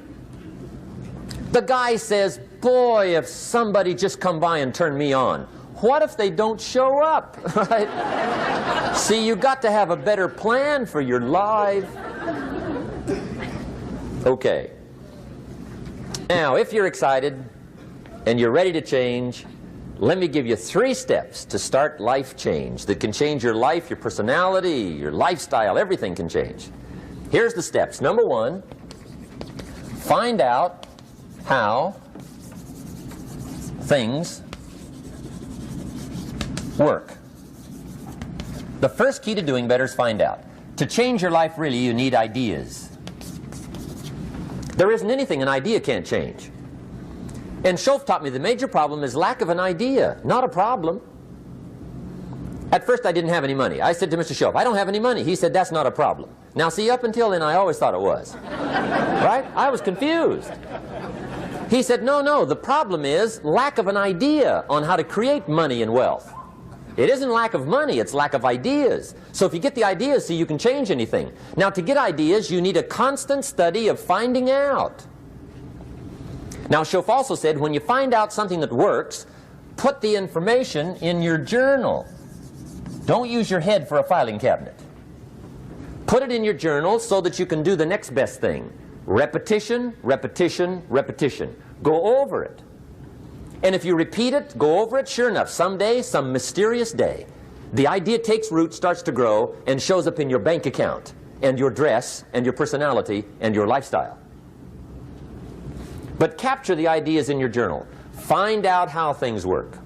The guy says, boy, if somebody just come by and turn me on. What if they don't show up? Right? See, you got to have a better plan for your life. Okay. Now, if you're excited and you're ready to change, let me give you 3 steps to start life change that can change your life, your personality, your lifestyle, everything can change. Here's the steps. Number 1, find out how things work. The first key to doing better is find out. To change your life, really, you need ideas. There isn't anything an idea can't change. And Schoff taught me the major problem is lack of an idea, not a problem. At first I didn't have any money. I said to Mr. Schoff, I don't have any money. He said, that's not a problem. Now see, up until then I always thought it was. Right? I was confused. He said, no, no, the problem is lack of an idea on how to create money and wealth. It isn't lack of money, it's lack of ideas. So if you get the ideas, see, you can change anything. Now to get ideas, you need a constant study of finding out. Now Schoff also said, when you find out something that works, put the information in your journal. Don't use your head for a filing cabinet. Put it in your journal so that you can do the next best thing. Repetition, repetition, repetition. Go over it. And if you repeat it, go over it, sure enough, someday, some mysterious day, the idea takes root, starts to grow, and shows up in your bank account, and your dress, and your personality, and your lifestyle. But capture the ideas in your journal. Find out how things work.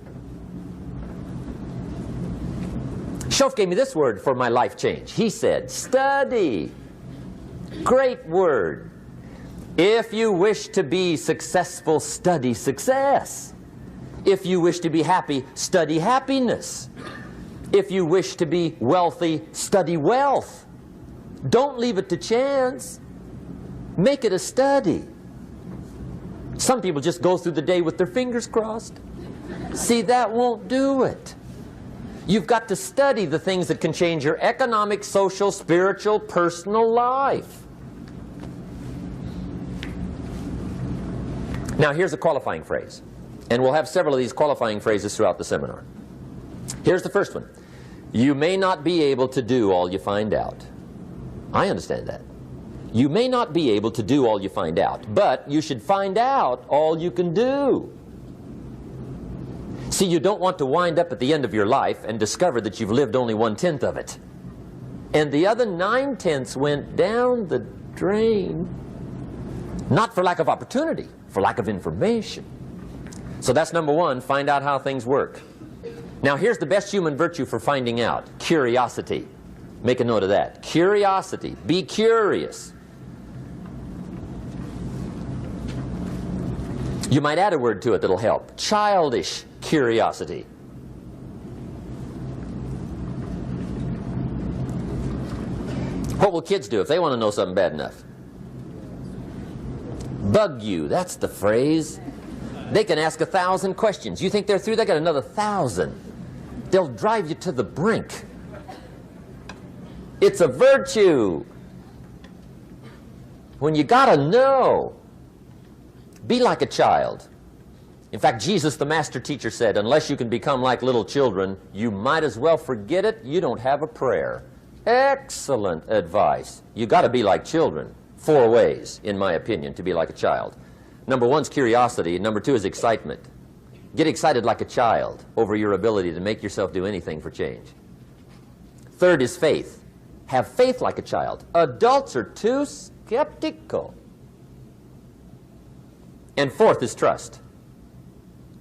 Schoff gave me this word for my life change. He said, study. Great word. If you wish to be successful, study success. If you wish to be happy, study happiness. If you wish to be wealthy, study wealth. Don't leave it to chance. Make it a study. Some people just go through the day with their fingers crossed. See, that won't do it. You've got to study the things that can change your economic, social, spiritual, personal life. Now here's a qualifying phrase. And we'll have several of these qualifying phrases throughout the seminar. Here's the first one. You may not be able to do all you find out. I understand that. You may not be able to do all you find out, but you should find out all you can do. See, you don't want to wind up at the end of your life and discover that you've lived only 1/10 of it. And the other 9/10 went down the drain. Not for lack of opportunity, for lack of information. So that's number 1, find out how things work. Now here's the best human virtue for finding out, curiosity. Make a note of that. Curiosity. Be curious. You might add a word to it that'll help. Childish curiosity. What will kids do if they want to know something bad enough? Bug you. That's the phrase. They can ask 1,000 questions. You think they're through? They got another 1,000. They'll drive you to the brink. It's a virtue. when you got to know. Be like a child. In fact, Jesus, the master teacher, said, unless you can become like little children, you might as well forget it. You don't have a prayer. Excellent advice. You got to be like children. 4 ways, in my opinion, to be like a child. Number 1 is curiosity. Number 2 is excitement. Get excited like a child over your ability to make yourself do anything for change. 3rd is faith. Have faith like a child. Adults are too skeptical. And 4th is trust.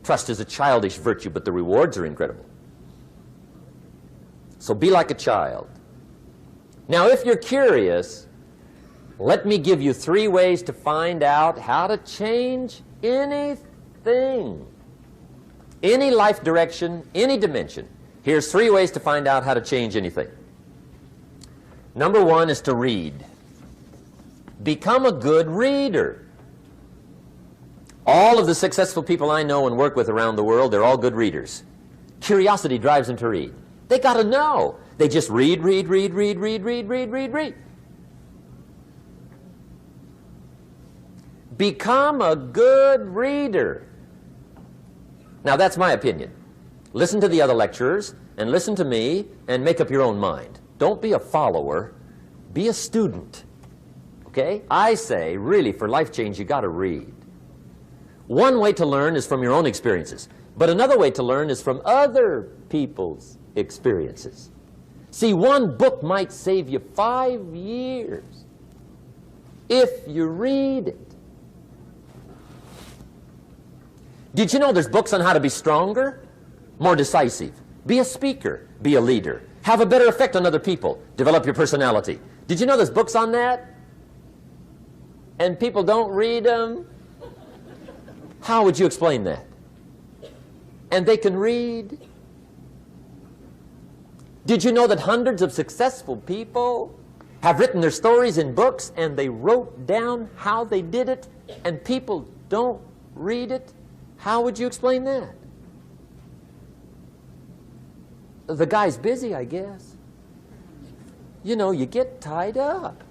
Trust is a childish virtue, but the rewards are incredible. So be like a child. Now, if you're curious, let me give you 3 ways to find out how to change anything. Any life direction, any dimension. Here's 3 ways to find out how to change anything. Number 1 is to read. Become a good reader. All of the successful people I know and work with around the world, they're all good readers. Curiosity drives them to read. They got to know. They just read. Become a good reader. Now, that's my opinion. Listen to the other lecturers and listen to me and make up your own mind. Don't be a follower. Be a student. Okay? I say, really, for life change, you got to read. One way to learn is from your own experiences, but another way to learn is from other people's experiences. See, one book might save you 5 years if you read it. Did you know there's books on how to be stronger, more decisive? Be a speaker, be a leader, have a better effect on other people, develop your personality. Did you know there's books on that? And people don't read them? How would you explain that? And they can read? Did you know that hundreds of successful people have written their stories in books and they wrote down how they did it and people don't read it? How would you explain that? The guy's busy, I guess. You know, you get tied up.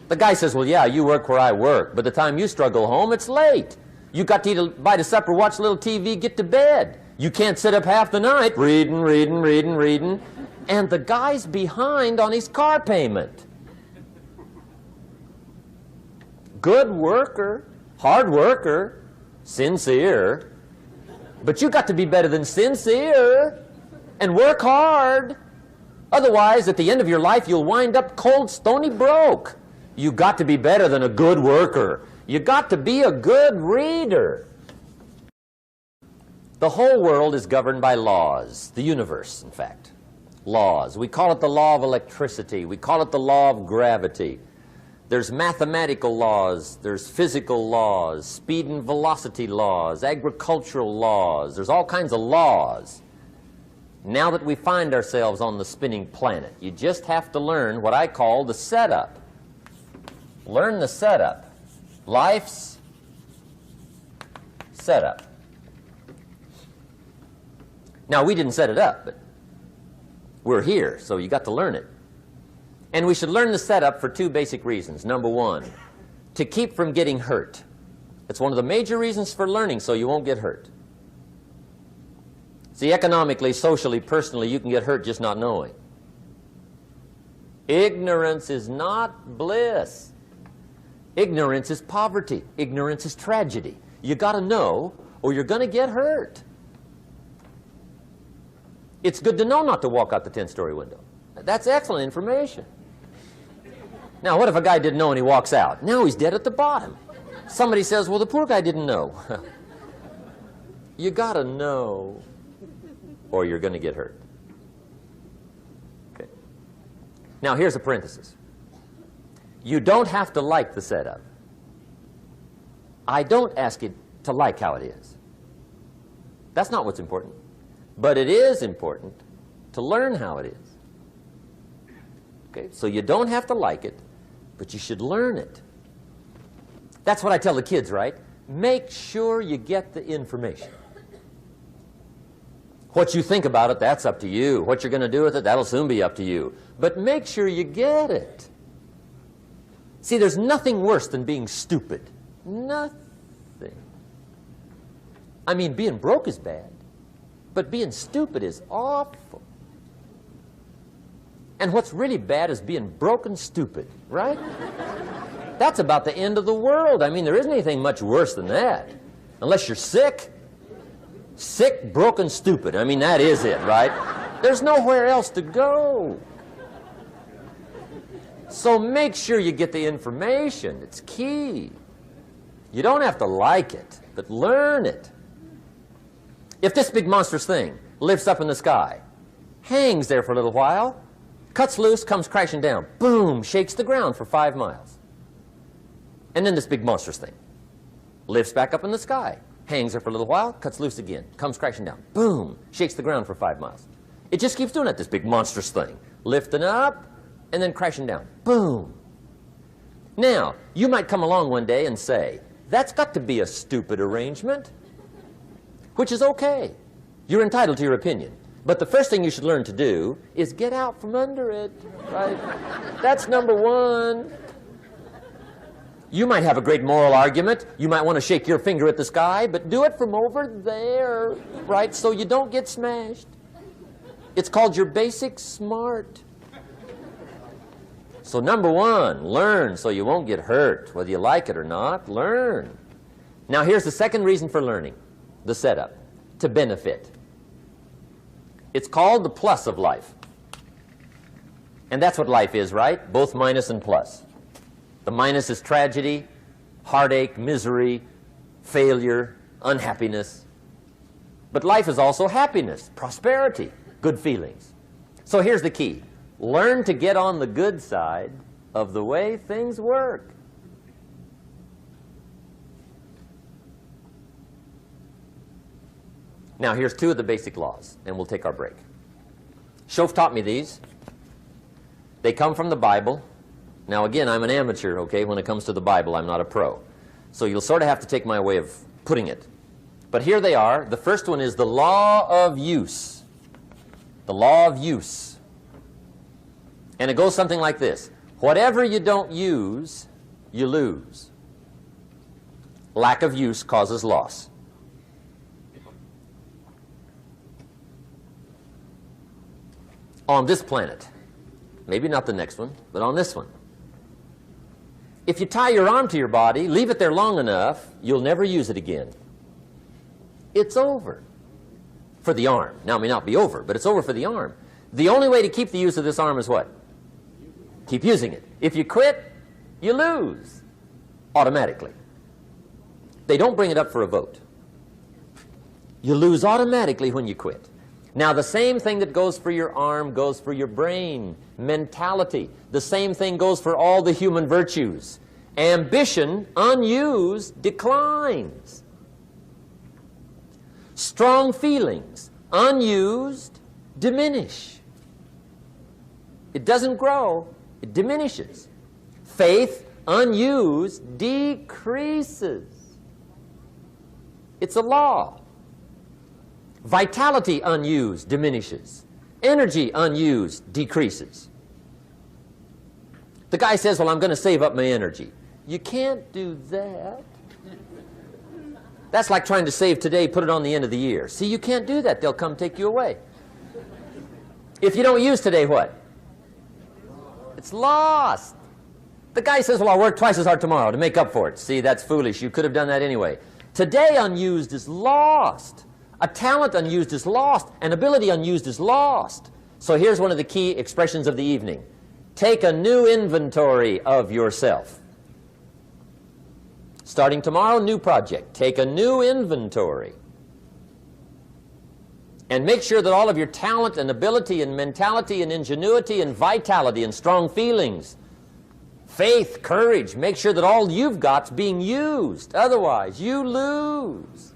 The guy says, well, yeah, you work where I work. By the time you struggle home, it's late. You got to eat a bite of supper, watch a little TV, get to bed. You can't sit up half the night reading. And the guy's behind on his car payment. Good worker, hard worker, sincere. But you got to be better than sincere and work hard. Otherwise, at the end of your life, you'll wind up cold, stony broke. You got to be better than a good worker. You got to be a good reader. The whole world is governed by laws. The universe, in fact. Laws. We call it the law of electricity. We call it the law of gravity. There's mathematical laws. There's physical laws. Speed and velocity laws. Agricultural laws. There's all kinds of laws. Now that we find ourselves on the spinning planet, you just have to learn what I call the setup. Learn the setup. Life's setup. Now, we didn't set it up, but we're here, so you got to learn it. And we should learn the setup for 2 basic reasons. Number 1, to keep from getting hurt. It's one of the major reasons for learning, so you won't get hurt. See, economically, socially, personally, you can get hurt just not knowing. Ignorance is not bliss. Ignorance is poverty. Ignorance is tragedy. You got to know, or you're going to get hurt. It's good to know not to walk out the 10-story window. That's excellent information. Now, what if a guy didn't know and he walks out? Now he's dead at the bottom. Somebody says, well, the poor guy didn't know. You got to know, or you're going to get hurt. Okay. Now, here's a parenthesis. You don't have to like the setup. I don't ask you to like how it is. That's not what's important. But it is important to learn how it is. Okay? So you don't have to like it, but you should learn it. That's what I tell the kids, right? Make sure you get the information. What you think about it, that's up to you. What you're going to do with it, that'll soon be up to you. But make sure you get it. See, there's nothing worse than being stupid. Nothing. I mean, being broke is bad, but being stupid is awful. And what's really bad is being broke and stupid, right? That's about the end of the world. I mean, there isn't anything much worse than that. Unless you're sick. Sick, broken, stupid. I mean, that is it, right? There's nowhere else to go. So make sure you get the information. It's key. You don't have to like it, but learn it. If this big monstrous thing lifts up in the sky, hangs there for a little while, cuts loose, comes crashing down, boom, shakes the ground for 5 miles. And then this big monstrous thing lifts back up in the sky, hangs there for a little while, cuts loose again, comes crashing down, boom, shakes the ground for 5 miles. It just keeps doing it, this big monstrous thing, lifting up and then crashing down, boom. Now, you might come along one day and say, that's got to be a stupid arrangement, which is okay. You're entitled to your opinion. But the first thing you should learn to do is get out from under it, right? That's number one. You might have a great moral argument. You might want to shake your finger at the sky, but do it from over there, right, so you don't get smashed. It's called your basic smart. So number one, learn so you won't get hurt, whether you like it or not. Learn. Now here's the second reason for learning, the setup, to benefit. It's called the plus of life. And that's what life is, right? Both minus and plus. The minus is tragedy, heartache, misery, failure, unhappiness. But life is also happiness, prosperity, good feelings. So here's the key. Learn to get on the good side of the way things work. Now here's 2 of the basic laws, and we'll take our break. Schoaf taught me these. They come from the Bible. Now again, I'm an amateur, okay, when it comes to the Bible. I'm not a pro. So you'll sort of have to take my way of putting it. But here they are. The first one is the law of use. The law of use. And it goes something like this. Whatever you don't use, you lose. Lack of use causes loss. On this planet, maybe not the next one, but on this one, if you tie your arm to your body, leave it there long enough, you'll never use it again. It's over for the arm. Now, it may not be over, but it's over for the arm. The only way to keep the use of this arm is what? Keep using it. If you quit, you lose automatically. They don't bring it up for a vote. You lose automatically when you quit. Now, the same thing that goes for your arm goes for your brain, mentality. The same thing goes for all the human virtues. Ambition, unused, declines. Strong feelings, unused, diminish. It doesn't grow, it diminishes. Faith, unused, decreases. It's a law. Vitality unused diminishes. Energy unused decreases. The guy says, well, I'm going to save up my energy. You can't do that. That's like trying to save today, put it on the end of the year. See, you can't do that. They'll come take you away. If you don't use today, what? It's lost. The guy says, well, I'll work twice as hard tomorrow to make up for it. See, that's foolish. You could have done that anyway. Today unused is lost. A talent unused is lost. An ability unused is lost. So here's one of the key expressions of the evening. Take a new inventory of yourself. Starting tomorrow, new project. Take a new inventory. And make sure that all of your talent and ability and mentality and ingenuity and vitality and strong feelings, faith, courage, make sure that all you've got's being used. Otherwise, you lose.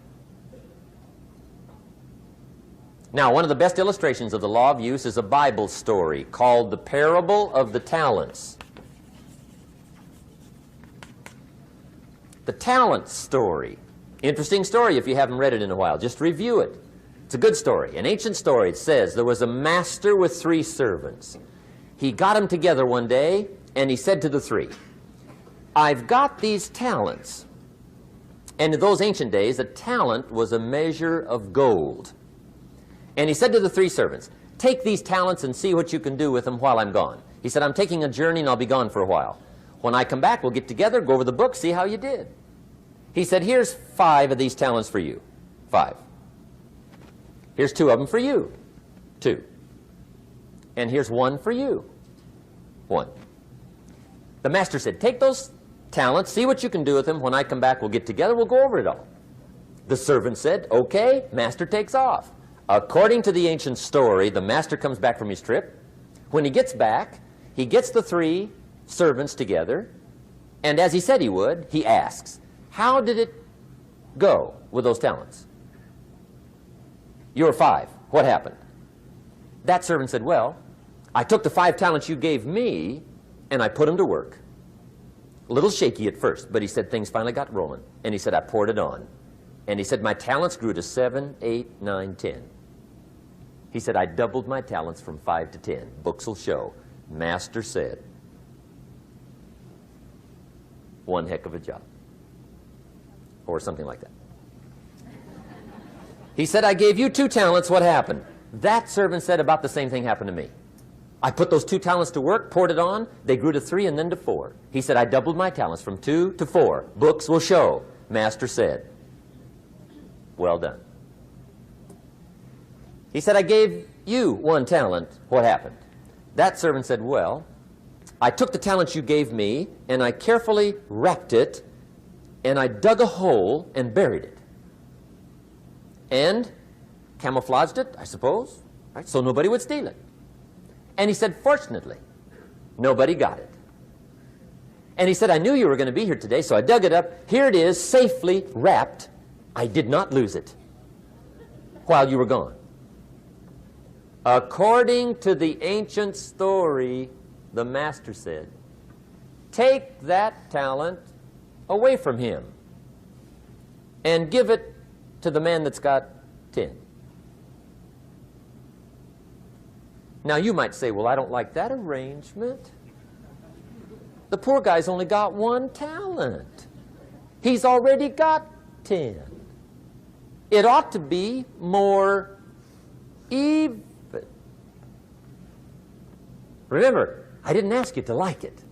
Now, one of the best illustrations of the law of use is a Bible story called the Parable of the Talents. The talent story. Interesting story if you haven't read it in a while. Just review it. It's a good story. An ancient story. It says there was a master with 3 servants. He got them together one day and he said to the 3, I've got these talents. And in those ancient days, a talent was a measure of gold. And he said to the 3 servants, take these talents and see what you can do with them while I'm gone. He said, I'm taking a journey and I'll be gone for a while. When I come back, we'll get together, go over the book, see how you did. He said, here's 5 of these talents for you. 5. Here's 2 of them for you. 2. And here's 1 for you. 1. The master said, take those talents, see what you can do with them. When I come back, we'll get together, we'll go over it all. The servant said, okay, master takes off. According to the ancient story, the master comes back from his trip. When he gets back, he gets the 3 servants together, and as he said he would, he asks, how did it go with those talents? You were 5. What happened? That servant said, well, I took the 5 talents you gave me, and I put them to work. A little shaky at first, but he said things finally got rolling. And he said, I poured it on. And he said, my talents grew to 7, 8, 9, 10. He said, I doubled my talents from 5 to 10. Books will show. Master said, one heck of a job. Or something like that. He said, I gave you 2 talents. What happened? That servant said about the same thing happened to me. I put those 2 talents to work, poured it on. They grew to 3 and then to 4. He said, I doubled my talents from 2 to 4. Books will show. Master said, well done. He said, I gave you 1 talent. What happened? That servant said, well, I took the talents you gave me, and I carefully wrapped it, and I dug a hole and buried it. And camouflaged it, I suppose, right, so nobody would steal it. And he said, fortunately, nobody got it. And he said, I knew you were going to be here today, so I dug it up. Here it is, safely wrapped. I did not lose it while you were gone. According to the ancient story, the master said, take that talent away from him and give it to the man that's got 10. Now you might say, well, I don't like that arrangement. The poor guy's only got 1 talent. He's already got 10. It ought to be more even. Remember, I didn't ask you to like it.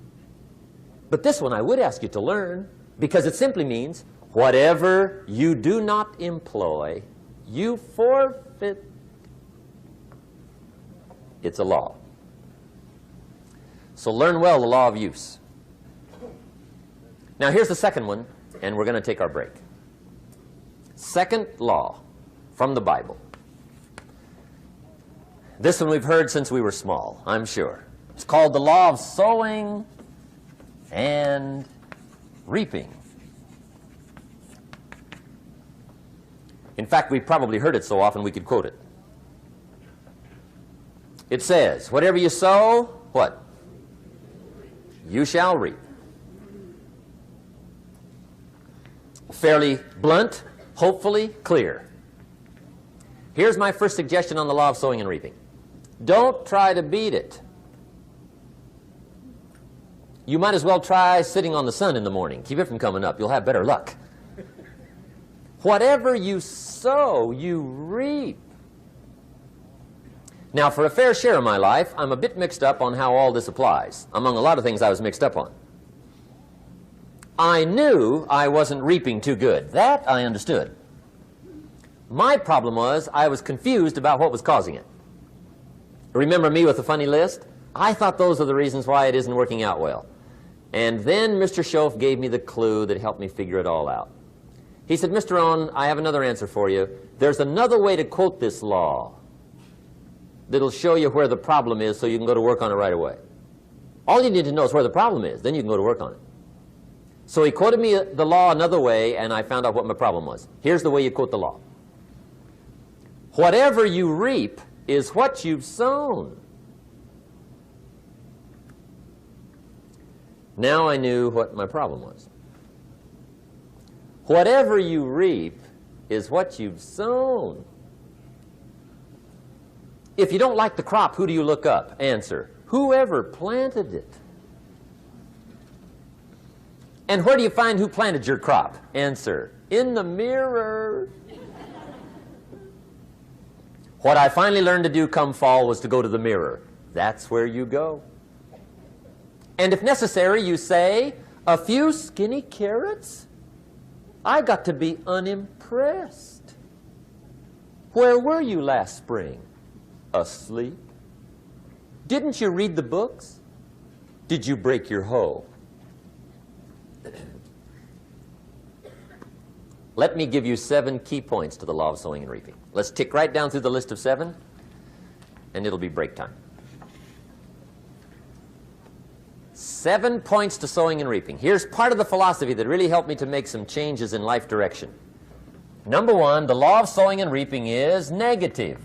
But this one I would ask you to learn, because it simply means whatever you do not employ, you forfeit. It's a law. So learn well the law of use. Now here's the second one, and we're going to take our break. Second law from the Bible. This one we've heard since we were small, I'm sure. It's called the law of sowing and reaping. In fact, we've probably heard it so often we could quote it. It says, whatever you sow, what? You shall reap. Fairly blunt, hopefully clear. Here's my first suggestion on the law of sowing and reaping. Don't try to beat it. You might as well try sitting on the sun in the morning. Keep it from coming up. You'll have better luck. Whatever you sow, you reap. Now, for a fair share of my life, I'm a bit mixed up on how all this applies. Among a lot of things I was mixed up on. I knew I wasn't reaping too good. That I understood. My problem was I was confused about what was causing it. Remember me with the funny list? I thought those are the reasons why it isn't working out well. And then Mr. Schoaf gave me the clue that helped me figure it all out. He said, Mr. Rohn, I have another answer for you. There's another way to quote this law that'll show you where the problem is so you can go to work on it right away. All you need to know is where the problem is. Then you can go to work on it. So he quoted me the law another way, and I found out what my problem was. Here's the way you quote the law. Whatever you reap is what you've sown. Now I knew what my problem was. Whatever you reap is what you've sown. If you don't like the crop, who do you look up? Answer, whoever planted it. And where do you find who planted your crop? Answer, in the mirror. What I finally learned to do come fall was to go to the mirror. That's where you go. And if necessary, you say, a few skinny carrots? I got to be unimpressed. Where were you last spring? Asleep. Didn't you read the books? Did you break your hoe? Let me give you 7 key points to the law of sowing and reaping. Let's tick right down through the list of 7, and it'll be break time. 7 points to sowing and reaping. Here's part of the philosophy that really helped me to make some changes in life direction. Number 1, the law of sowing and reaping is negative.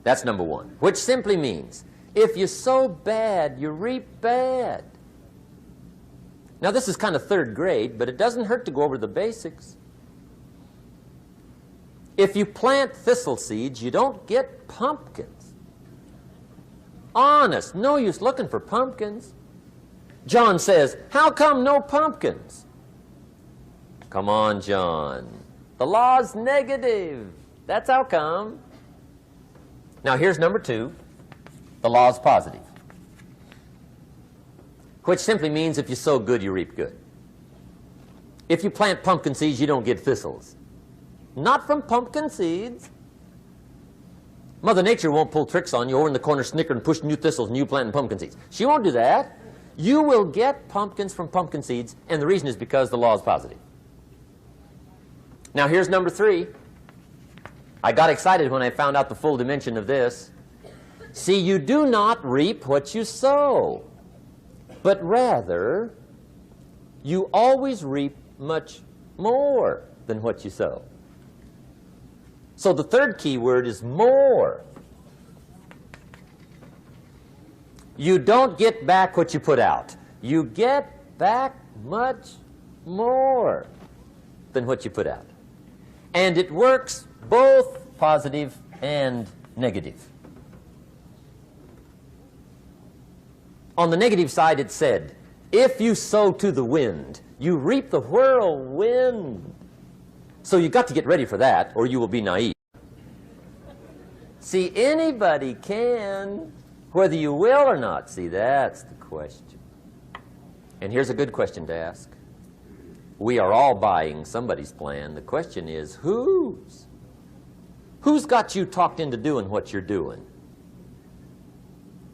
That's number 1, which simply means if you sow bad, you reap bad. Now, this is kind of 3rd grade, but it doesn't hurt to go over the basics. If you plant thistle seeds, you don't get pumpkins. Honest, no use looking for pumpkins. John says, how come no pumpkins? Come on, John. The law's negative. That's how come. Now, here's number 2. The law's positive, which simply means if you sow good, you reap good. If you plant pumpkin seeds, you don't get thistles. Not from pumpkin seeds. Mother Nature won't pull tricks on you over in the corner snickering and pushing you thistles and you planting pumpkin seeds. She won't do that. You will get pumpkins from pumpkin seeds, and the reason is because the law is positive. Now, here's number 3. I got excited when I found out the full dimension of this. See, you do not reap what you sow, but rather you always reap much more than what you sow. So the 3rd key word is more. You don't get back what you put out. You get back much more than what you put out. And it works both positive and negative. On the negative side, it said, if you sow to the wind, you reap the whirlwind. So you've got to get ready for that, or you will be naive. See, anybody can, whether you will or not. See, that's the question. And here's a good question to ask. We are all buying somebody's plan. The question is, whose? Who's got you talked into doing what you're doing?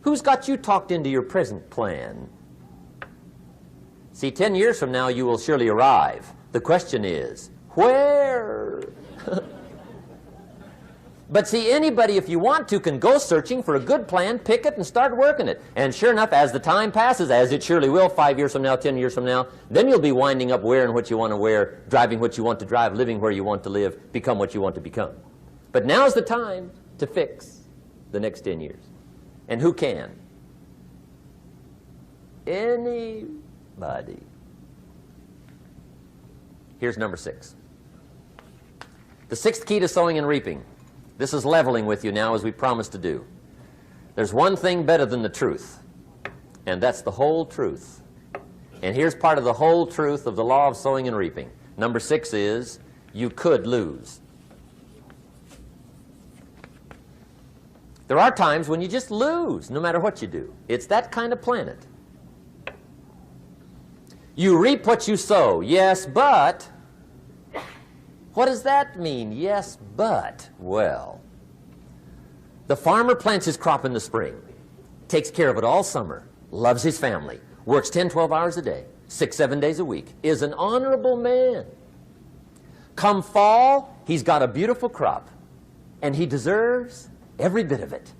Who's got you talked into your present plan? See, 10 years from now, you will surely arrive. The question is, where? But see, anybody, if you want to, can go searching for a good plan, pick it, and start working it. And sure enough, as the time passes, as it surely will 5 years from now, 10 years from now, then you'll be winding up wearing what you want to wear, driving what you want to drive, living where you want to live, become what you want to become. But now's the time to fix the next 10 years. And who can? Anybody. Here's number 6. The 6th key to sowing and reaping. This is leveling with you now, as we promised to do. There's one thing better than the truth, and that's the whole truth. And here's part of the whole truth of the law of sowing and reaping. Number 6 is, you could lose. There are times when you just lose, no matter what you do. It's that kind of planet. You reap what you sow, yes, but... What does that mean, yes, but? Well, the farmer plants his crop in the spring, takes care of it all summer, loves his family, works 10, 12 hours a day, 6, 7 days a week, is an honorable man. Come fall, he's got a beautiful crop, and he deserves every bit of it.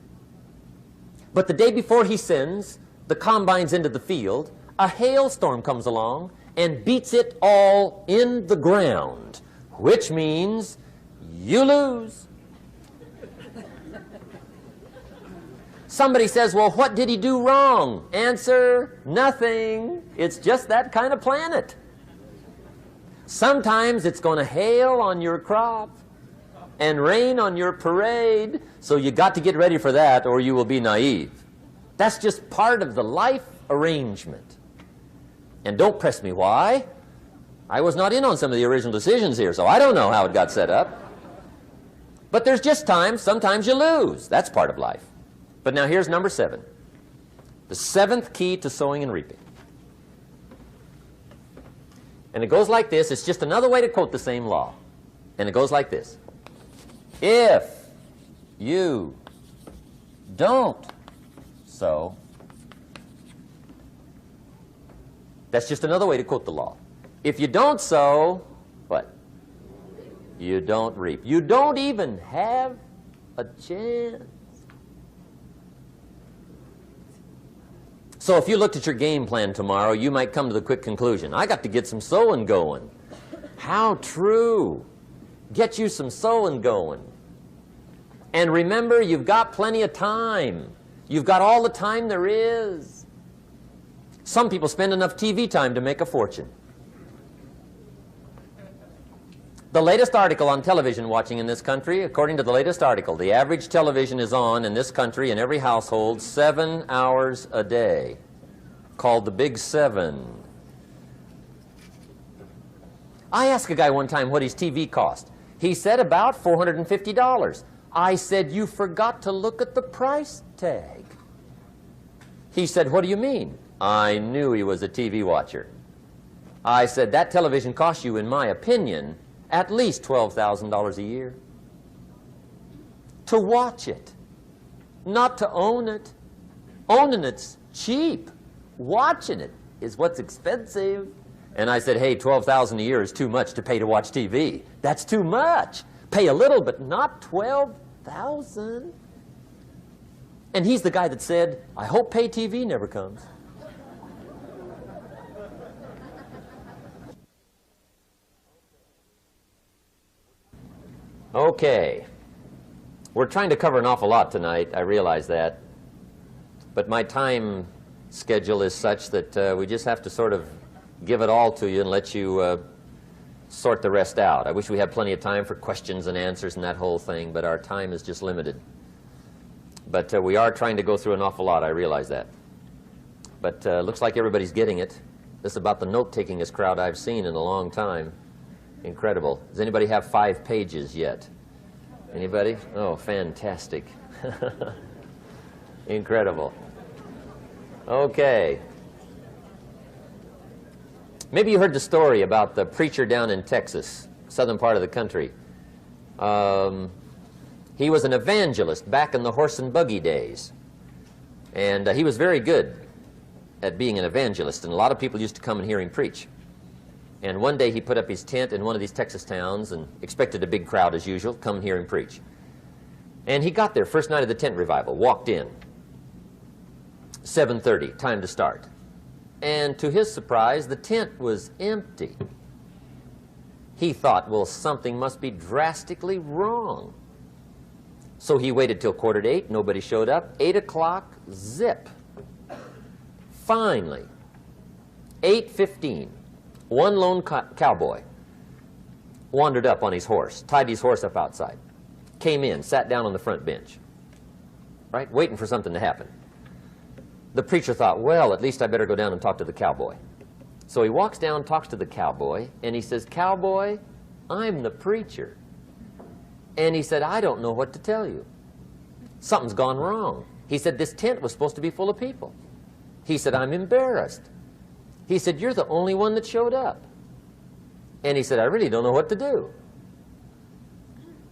But the day before he sends the combines into the field, a hailstorm comes along and beats it all in the ground, which means you lose. Somebody says, well, what did he do wrong? Answer, nothing. It's just that kind of planet. Sometimes it's going to hail on your crop and rain on your parade, so you got to get ready for that or you will be naive. That's just part of the life arrangement. And don't press me why. I was not in on some of the original decisions here, so I don't know how it got set up. But there's just times, sometimes you lose. That's part of life. But now here's number 7. The 7th key to sowing and reaping. And it goes like this. It's just another way to quote the same law. And it goes like this. If you don't sow, that's just another way to quote the law. If you don't sow, what? You don't reap. You don't even have a chance. So if you looked at your game plan tomorrow, you might come to the quick conclusion, I got to get some sowing going. How true. Get you some sowing going. And remember, you've got plenty of time. You've got all the time there is. Some people spend enough TV time to make a fortune. The latest article on television watching in this country, according to the latest article, the average television is on in this country in every household 7 hours a day, called the Big 7. I asked a guy one time what his TV cost. He said about $450. I said, you forgot to look at the price tag. He said, what do you mean? I knew he was a TV watcher. I said, that television costs you, in my opinion, at least $12,000 a year. To watch it, not to own it. Owning it's cheap. Watching it is what's expensive. And I said, hey, $12,000 a year is too much to pay to watch TV. That's too much. Pay a little, but not $12,000. And he's the guy that said, I hope pay TV never comes. Okay. We're trying to cover an awful lot tonight. I realize that. But my time schedule is such that we just have to sort of give it all to you and let you sort the rest out. I wish we had plenty of time for questions and answers and that whole thing, but our time is just limited. But we are trying to go through an awful lot. I realize that. But looks like everybody's getting it. This is about the note-takingest crowd I've seen in a long time. Incredible. Does anybody have 5 pages yet? Anybody? Oh, fantastic. Incredible. Okay. Maybe you heard the story about the preacher down in Texas, southern part of the country. He was an evangelist back in the horse and buggy days. And he was very good at being an evangelist, and a lot of people used to come and hear him preach. And one day he put up his tent in one of these Texas towns and expected a big crowd as usual, come and hear him preach. And he got there, first night of the tent revival, walked in. 7:30, time to start. And to his surprise, the tent was empty. He thought, well, something must be drastically wrong. So he waited till 7:45, nobody showed up. 8 o'clock, zip. Finally, 8:15. One lone cowboy wandered up on his horse, tied his horse up outside, came in, sat down on the front bench, right, waiting for something to happen. The preacher thought, well, at least I better go down and talk to the cowboy. So he walks down, talks to the cowboy, and he says, cowboy, I'm the preacher. And he said, I don't know what to tell you. Something's gone wrong. He said, this tent was supposed to be full of people. He said, I'm embarrassed. He said, you're the only one that showed up. And he said, I really don't know what to do.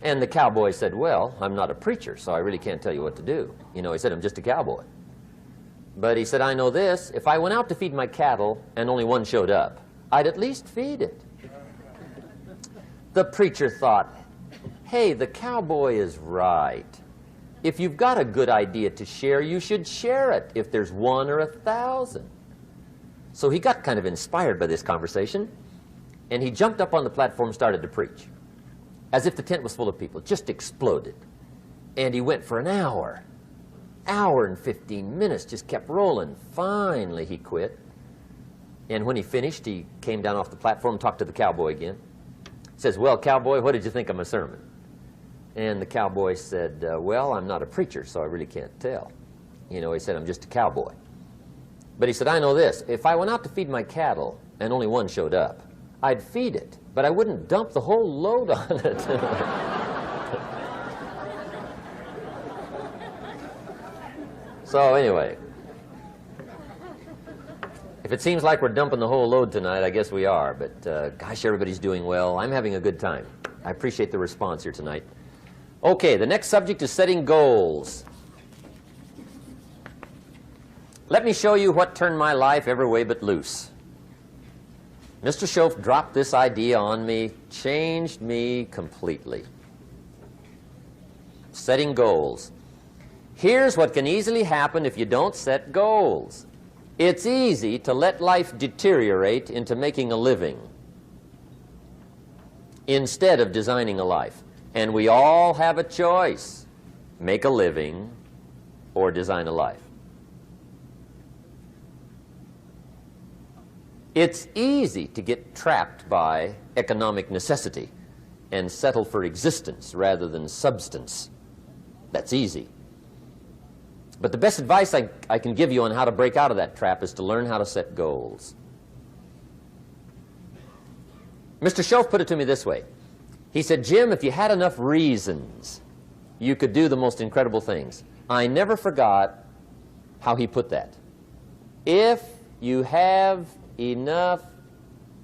And the cowboy said, well, I'm not a preacher, so I really can't tell you what to do. You know, he said, I'm just a cowboy. But he said, I know this, if I went out to feed my cattle and only one showed up, I'd at least feed it. The preacher thought, hey, the cowboy is right. If you've got a good idea to share, you should share it, if there's 1 or 1,000. So he got kind of inspired by this conversation, and he jumped up on the platform and started to preach, as if the tent was full of people, just exploded. And he went for an hour and 15 minutes, just kept rolling. Finally, he quit. And when he finished, he came down off the platform, talked to the cowboy again. Says, well, cowboy, what did you think of my sermon? And the cowboy said, well, I'm not a preacher, so I really can't tell. You know, he said, I'm just a cowboy. But he said, I know this. If I went out to feed my cattle and only one showed up, I'd feed it, but I wouldn't dump the whole load on it. So anyway, if it seems like we're dumping the whole load tonight, I guess we are. But gosh, everybody's doing well. I'm having a good time. I appreciate the response here tonight. Okay, the next subject is setting goals. Let me show you what turned my life every way but loose. Mr. Schoaf dropped this idea on me, changed me completely. Setting goals. Here's what can easily happen if you don't set goals. It's easy to let life deteriorate into making a living instead of designing a life. And we all have a choice: make a living or design a life. It's easy to get trapped by economic necessity and settle for existence rather than substance. That's easy. But the best advice I can give you on how to break out of that trap is to learn how to set goals. Mr. Schoaf put it to me this way. He said, Jim, if you had enough reasons, you could do the most incredible things. I never forgot how he put that. If you have enough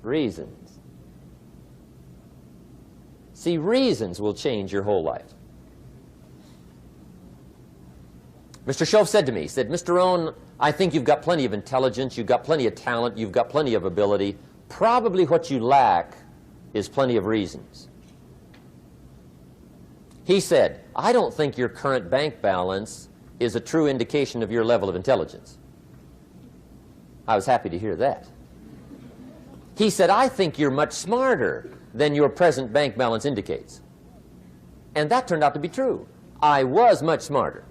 reasons. See, reasons will change your whole life. Mr. Schoaf said to me, he said, Mr. Rohn, I think you've got plenty of intelligence, you've got plenty of talent, you've got plenty of ability. Probably what you lack is plenty of reasons. He said, I don't think your current bank balance is a true indication of your level of intelligence. I was happy to hear that. He said, I think you're much smarter than your present bank balance indicates. And that turned out to be true. I was much smarter.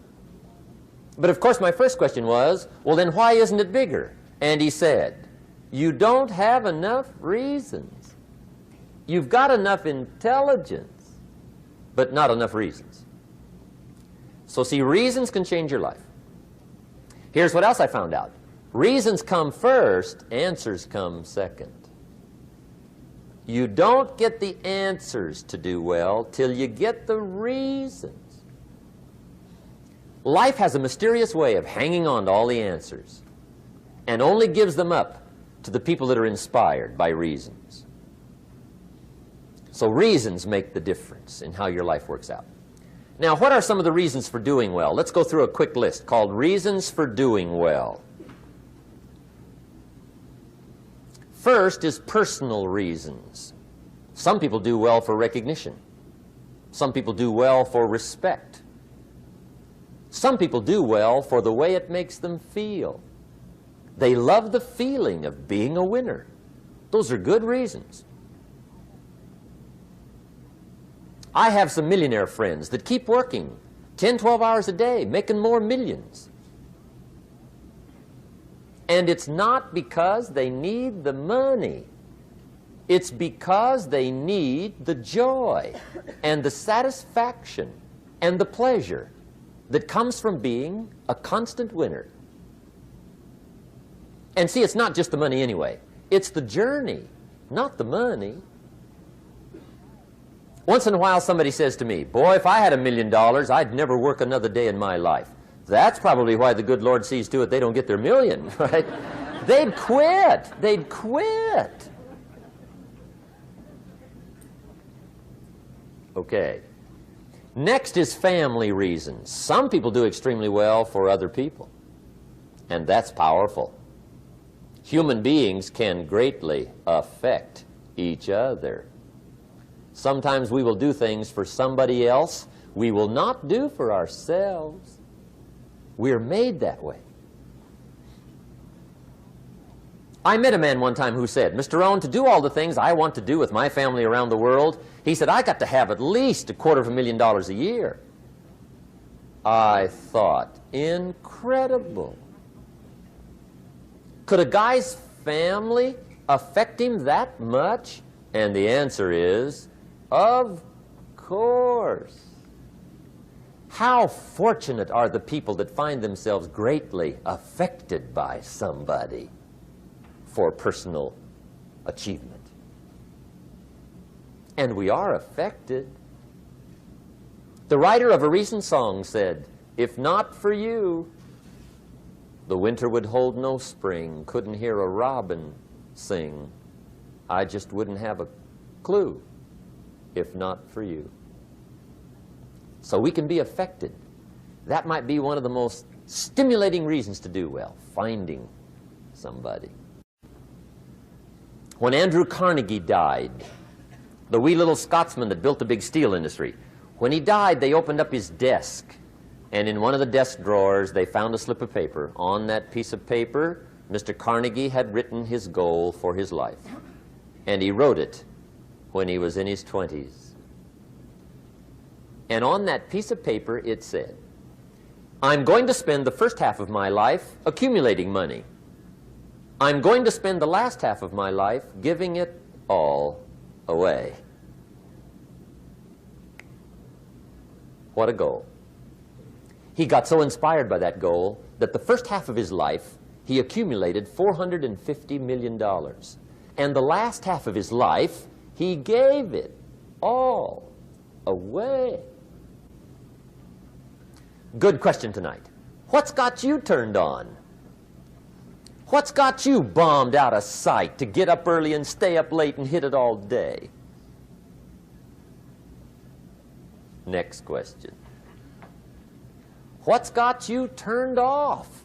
But of course my first question was, well then why isn't it bigger? And he said, you don't have enough reasons. You've got enough intelligence, but not enough reasons. So see, reasons can change your life. Here's what else I found out. Reasons come first, answers come second. You don't get the answers to do well till you get the reasons. Life has a mysterious way of hanging on to all the answers and only gives them up to the people that are inspired by reasons. So reasons make the difference in how your life works out. Now, what are some of the reasons for doing well? Let's go through a quick list called Reasons for Doing Well. First is personal reasons. Some people do well for recognition. Some people do well for respect. Some people do well for the way it makes them feel. They love the feeling of being a winner. Those are good reasons. I have some millionaire friends that keep working 10, 12 hours a day, making more millions. And it's not because they need the money. It's because they need the joy and the satisfaction and the pleasure that comes from being a constant winner. And see, it's not just the money anyway. It's the journey, not the money. Once in a while somebody says to me, boy, if I had $1 million, I'd never work another day in my life. That's probably why the good Lord sees to it they don't get their million, right? They'd quit. They'd quit. Okay. Next is family reasons. Some people do extremely well for other people, and that's powerful. Human beings can greatly affect each other. Sometimes we will do things for somebody else we will not do for ourselves. We're made that way. I met a man one time who said, Mr. Rohn, to do all the things I want to do with my family around the world, he said, I got to have at least $250,000 a year. I thought, incredible. Could a guy's family affect him that much? And the answer is, of course. How fortunate are the people that find themselves greatly affected by somebody for personal achievement. And we are affected. The writer of a recent song said, "If not for you, the winter would hold no spring, couldn't hear a robin sing. I just wouldn't have a clue if not for you." So we can be affected. That might be one of the most stimulating reasons to do well, finding somebody. When Andrew Carnegie died, the wee little Scotsman that built the big steel industry, when he died, they opened up his desk, and in one of the desk drawers, they found a slip of paper. On that piece of paper, Mr. Carnegie had written his goal for his life, and he wrote it when he was in his 20s. And on that piece of paper, it said, "I'm going to spend the first half of my life accumulating money. I'm going to spend the last half of my life giving it all away." What a goal. He got so inspired by that goal that the first half of his life, he accumulated $450 million. And the last half of his life, he gave it all away. Good question tonight. What's got you turned on? What's got you bombed out of sight to get up early and stay up late and hit it all day? Next question. What's got you turned off?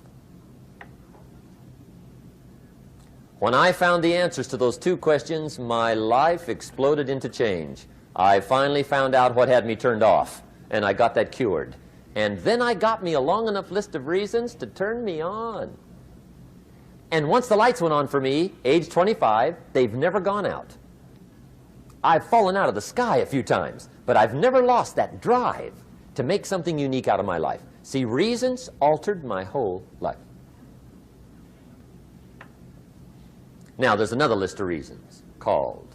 When I found the answers to those two questions, my life exploded into change. I finally found out what had me turned off, and I got that cured. And then I got me a long enough list of reasons to turn me on. And once the lights went on for me, age 25, they've never gone out. I've fallen out of the sky a few times, but I've never lost that drive to make something unique out of my life. See, reasons altered my whole life. Now, there's another list of reasons called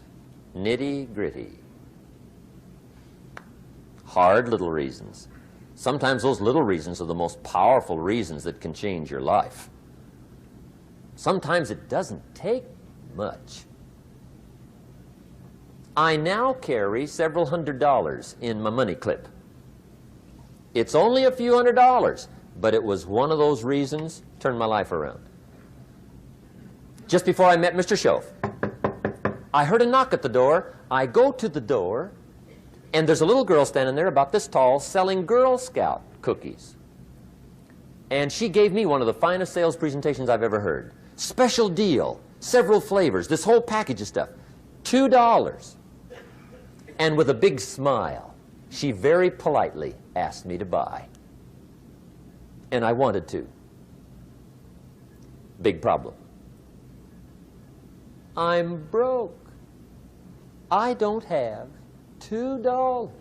nitty-gritty. Hard little reasons. Sometimes those little reasons are the most powerful reasons that can change your life. Sometimes it doesn't take much. I now carry several $100s in my money clip. It's only a few $100s, but it was one of those reasons turned my life around. Just before I met Mr. Schoaf, I heard a knock at the door. I go to the door, and there's a little girl standing there about this tall selling Girl Scout cookies. And she gave me one of the finest sales presentations I've ever heard. Special deal, several flavors, this whole package of stuff, $2. And with a big smile, she very politely asked me to buy. And I wanted to. Big problem. I'm broke. I don't have $2.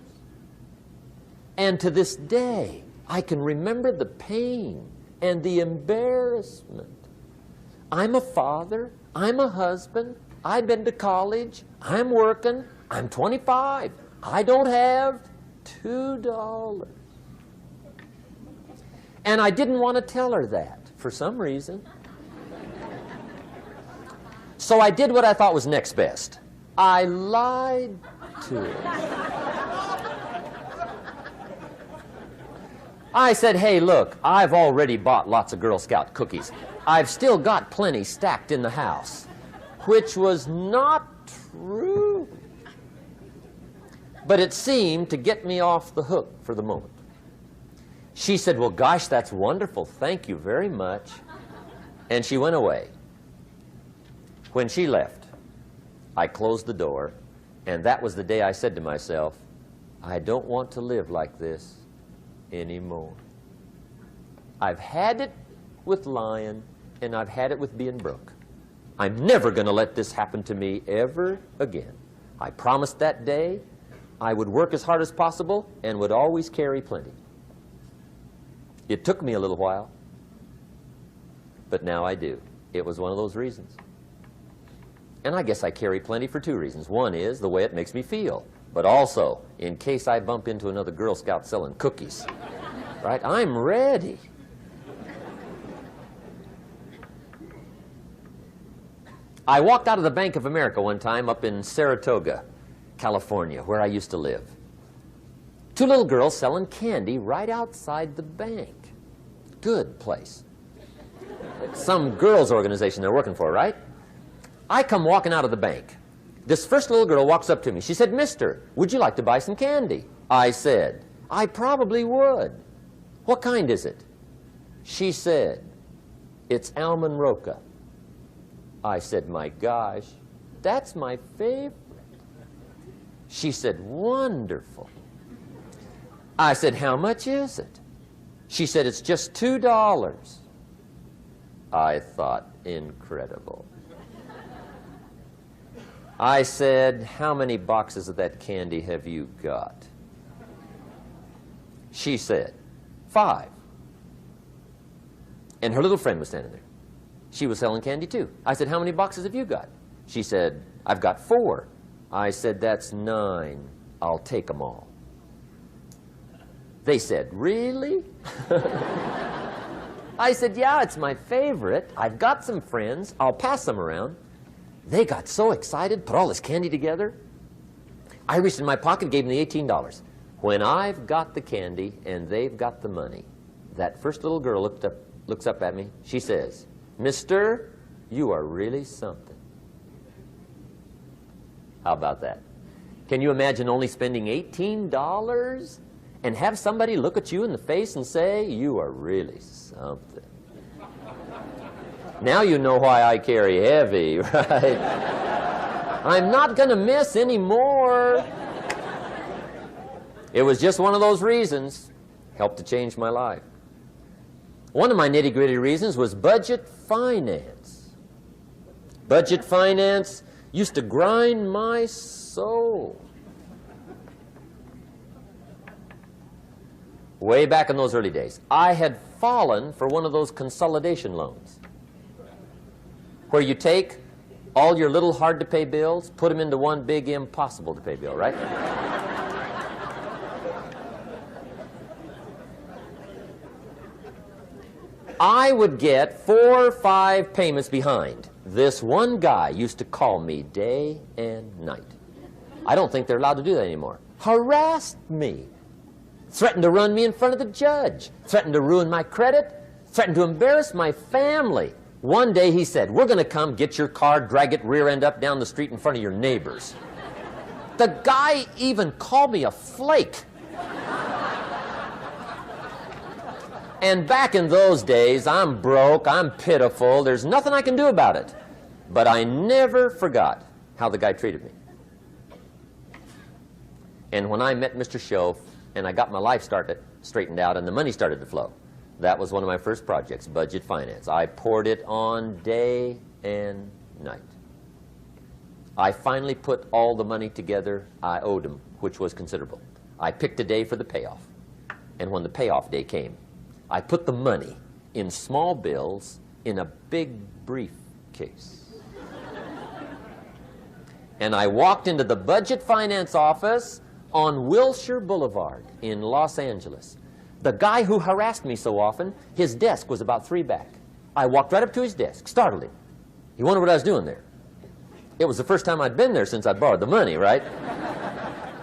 And to this day, I can remember the pain and the embarrassment. I'm a father. I'm a husband. I've been to college. I'm working. I'm 25. I don't have $2. And I didn't want to tell her that for some reason. So I did what I thought was next best. I lied to her. I said, "Hey, look, I've already bought lots of Girl Scout cookies. I've still got plenty stacked in the house," which was not true. But it seemed to get me off the hook for the moment. She said, "Well, gosh, that's wonderful. Thank you very much." And she went away. When she left, I closed the door, and that was the day I said to myself, I don't want to live like this anymore. I've had it with lying, and I've had it with being broke. I'm never going to let this happen to me ever again. I promised that day I would work as hard as possible and would always carry plenty. It took me a little while, but now I do. It was one of those reasons. And I guess I carry plenty for two reasons. One is the way it makes me feel, but also in case I bump into another Girl Scout selling cookies. right? I'm ready. I walked out of the Bank of America one time up in Saratoga, California, where I used to live. Two little girls selling candy right outside the bank. Good place. Some girls' organization they're working for, right? I come walking out of the bank. This first little girl walks up to me. She said, "Mister, would you like to buy some candy?" I said, "I probably would." "What kind is it?" She said, "It's almond roca." I said, "My gosh, that's my favorite." She said, "Wonderful." I said, "How much is it?" She said, "It's just $2. I thought, incredible. I said, "How many boxes of that candy have you got?" She said, 5. And her little friend was standing there. She was selling candy too. I said, "How many boxes have you got?" She said, "I've got 4. I said, "That's 9. I'll take them all." They said, "Really?" I said, "Yeah, it's my favorite. I've got some friends. I'll pass them around." They got so excited, put all this candy together. I reached in my pocket, gave them the $18. When I've got the candy and they've got the money, that first little girl looks up at me. She says, "Mister, you are really something." How about that? Can you imagine only spending $18 and have somebody look at you in the face and say, "You are really something"? Now you know why I carry heavy, right? I'm not going to miss anymore. It was just one of those reasons. Helped to change my life. One of my nitty-gritty reasons was budget finance. Budget finance used to grind my soul. Way back in those early days, I had fallen for one of those consolidation loans, where you take all your little hard-to-pay bills, put them into one big impossible-to-pay bill, right? I would get 4 or 5 payments behind. This one guy used to call me day and night. I don't think they're allowed to do that anymore. Harassed me. Threatened to run me in front of the judge. Threatened to ruin my credit. Threatened to embarrass my family. One day he said, "We're going to come get your car, drag it rear end up down the street in front of your neighbors." The guy even called me a flake. And back in those days, I'm broke, I'm pitiful, there's nothing I can do about it. But I never forgot how the guy treated me. And when I met Mr. Schoaf and I got my life straightened out and the money started to flow, that was one of my first projects, budget finance. I poured it on day and night. I finally put all the money together I owed him, which was considerable. I picked a day for the payoff. And when the payoff day came, I put the money in small bills in a big briefcase. And I walked into the budget finance office on Wilshire Boulevard in Los Angeles. The guy who harassed me so often, his desk was about 3 back. I walked right up to his desk, startled him. He wondered what I was doing there. It was the first time I'd been there since I borrowed the money, right?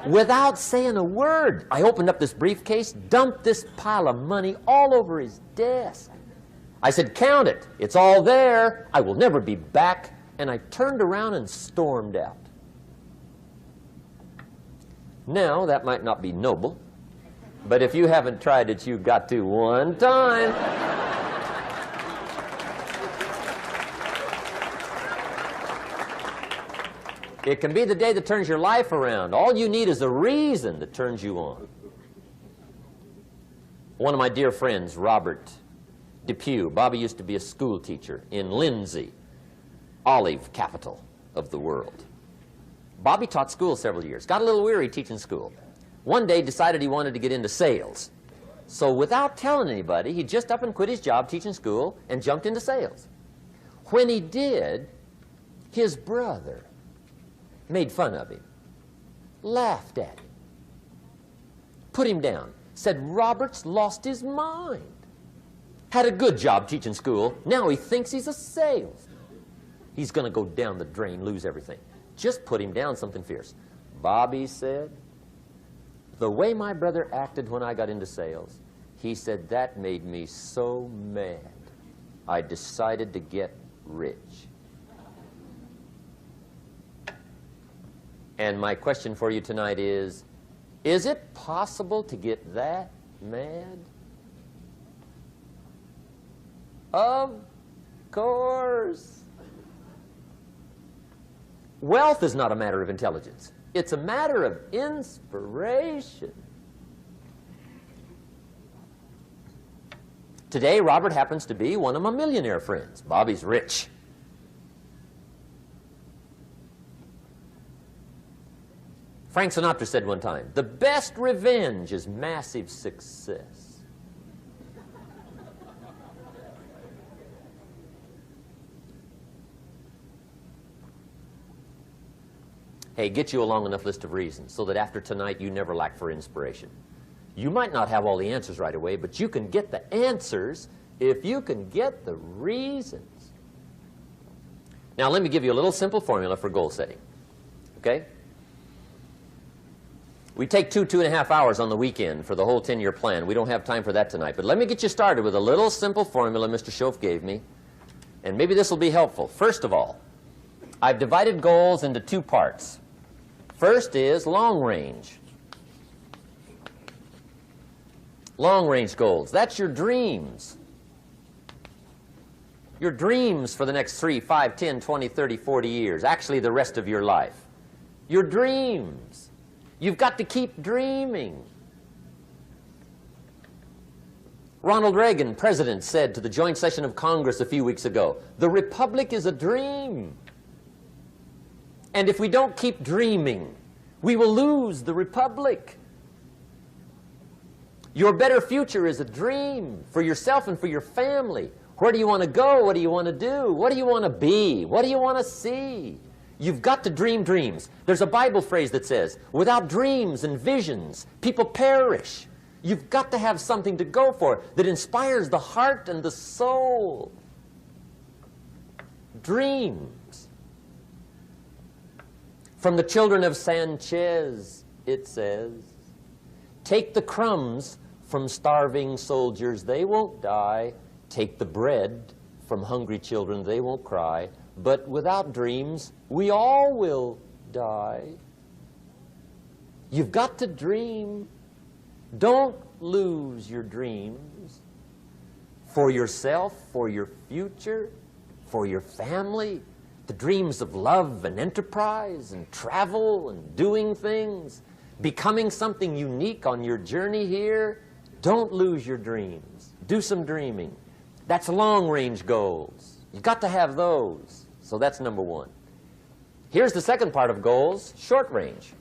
Without saying a word, I opened up this briefcase, dumped this pile of money all over his desk. I said, "Count it. It's all there. I will never be back." And I turned around and stormed out. Now, that might not be noble, but if you haven't tried it, you've got to one time. It can be the day that turns your life around. All you need is a reason that turns you on. One of my dear friends, Robert Depew, Bobby used to be a school teacher in Lindsay, olive capital of the world. Bobby taught school several years, got a little weary teaching school. One day decided he wanted to get into sales. So without telling anybody, he just up and quit his job teaching school and jumped into sales. When he did, his brother made fun of him, laughed at him, put him down, said Robert's lost his mind. Had a good job teaching school. Now he thinks he's a salesman. He's going to go down the drain, lose everything. Just put him down something fierce. Bobby said, the way my brother acted when I got into sales, he said that made me so mad. I decided to get rich. And my question for you tonight is it possible to get that mad? Of course. Wealth is not a matter of intelligence. It's a matter of inspiration. Today, Robert happens to be one of my millionaire friends. Bobby's rich. Frank Sinatra said one time, the best revenge is massive success. Hey, get you a long enough list of reasons so that after tonight you never lack for inspiration. You might not have all the answers right away, but you can get the answers if you can get the reasons. Now, let me give you a little simple formula for goal setting. Okay? We take 2.5 hours on the weekend for the whole 10-year plan. We don't have time for that tonight. But let me get you started with a little simple formula Mr. Schoaf gave me. And maybe this will be helpful. First of all, I've divided goals into 2 parts. First is long range. Long-range goals. That's your dreams. Your dreams for the next 3, 5, 10, 20, 30, 40 years. Actually, the rest of your life. Your dreams. You've got to keep dreaming. Ronald Reagan, president, said to the joint session of Congress a few weeks ago, the Republic is a dream. And if we don't keep dreaming, we will lose the Republic. Your better future is a dream for yourself and for your family. Where do you want to go? What do you want to do? What do you want to be? What do you want to see? You've got to dream dreams. There's a Bible phrase that says, without dreams and visions, people perish. You've got to have something to go for that inspires the heart and the soul. Dreams. From the children of Sanchez, it says, take the crumbs from starving soldiers, they won't die. Take the bread from hungry children, they won't cry. But without dreams, we all will die. You've got to dream. Don't lose your dreams. For yourself, for your future, for your family. The dreams of love and enterprise and travel and doing things. Becoming something unique on your journey here. Don't lose your dreams. Do some dreaming. That's long-range goals. You've got to have those. So that's number 1. Here's the second part of goals, short range.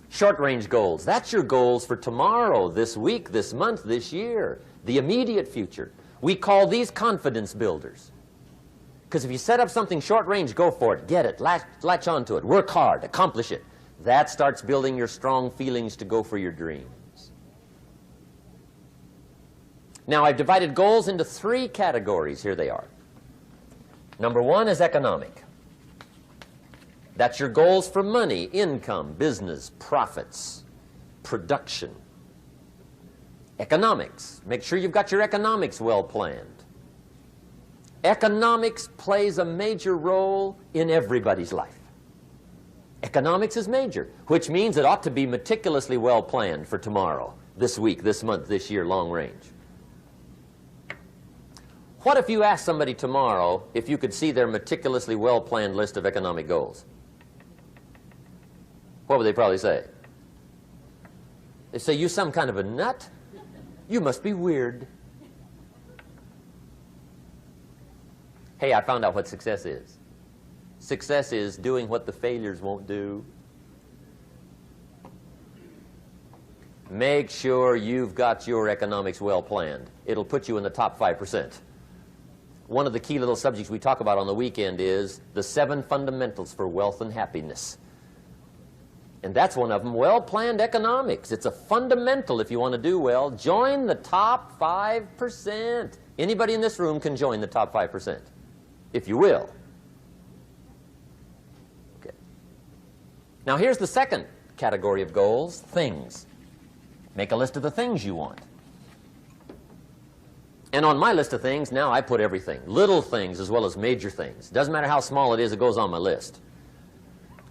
Short-range goals. That's your goals for tomorrow, this week, this month, this year, the immediate future. We call these confidence builders. Because if you set up something short-range, go for it. Get it. Latch onto it. Work hard. Accomplish it. That starts building your strong feelings to go for your dreams. Now, I've divided goals into 3 categories. Here they are. Number 1 is economic. That's your goals for money, income, business, profits, production. Economics. Make sure you've got your economics well planned. Economics plays a major role in everybody's life. Economics is major, which means it ought to be meticulously well planned for tomorrow, this week, this month, this year, long range. What if you asked somebody tomorrow if you could see their meticulously well planned list of economic goals? What would they probably say? They say, you some kind of a nut? You must be weird. Hey, I found out what success is. Success is doing what the failures won't do. Make sure you've got your economics well planned. It'll put you in the top 5%. One of the key little subjects we talk about on the weekend is the 7 fundamentals for wealth and happiness. And that's one of them, well-planned economics. It's a fundamental if you want to do well. Join the top 5%. Anybody in this room can join the top 5%, if you will. Okay. Now here's the second category of goals, things. Make a list of the things you want. And on my list of things, now I put everything. Little things as well as major things. Doesn't matter how small it is, it goes on my list.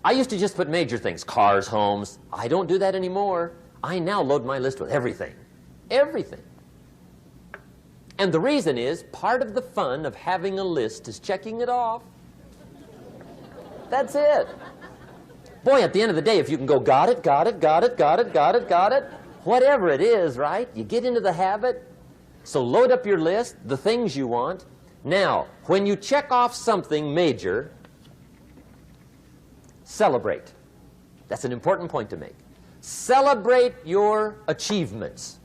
I used to just put major things, cars, homes. I don't do that anymore. I now load my list with everything. Everything. And the reason is, part of the fun of having a list is checking it off. That's it. Boy, at the end of the day, if you can go, got it, got it, got it, got it, got it, got it, whatever it is, right? You get into the habit. So load up your list, the things you want. Now, when you check off something major, celebrate. That's an important point to make. Celebrate your achievements.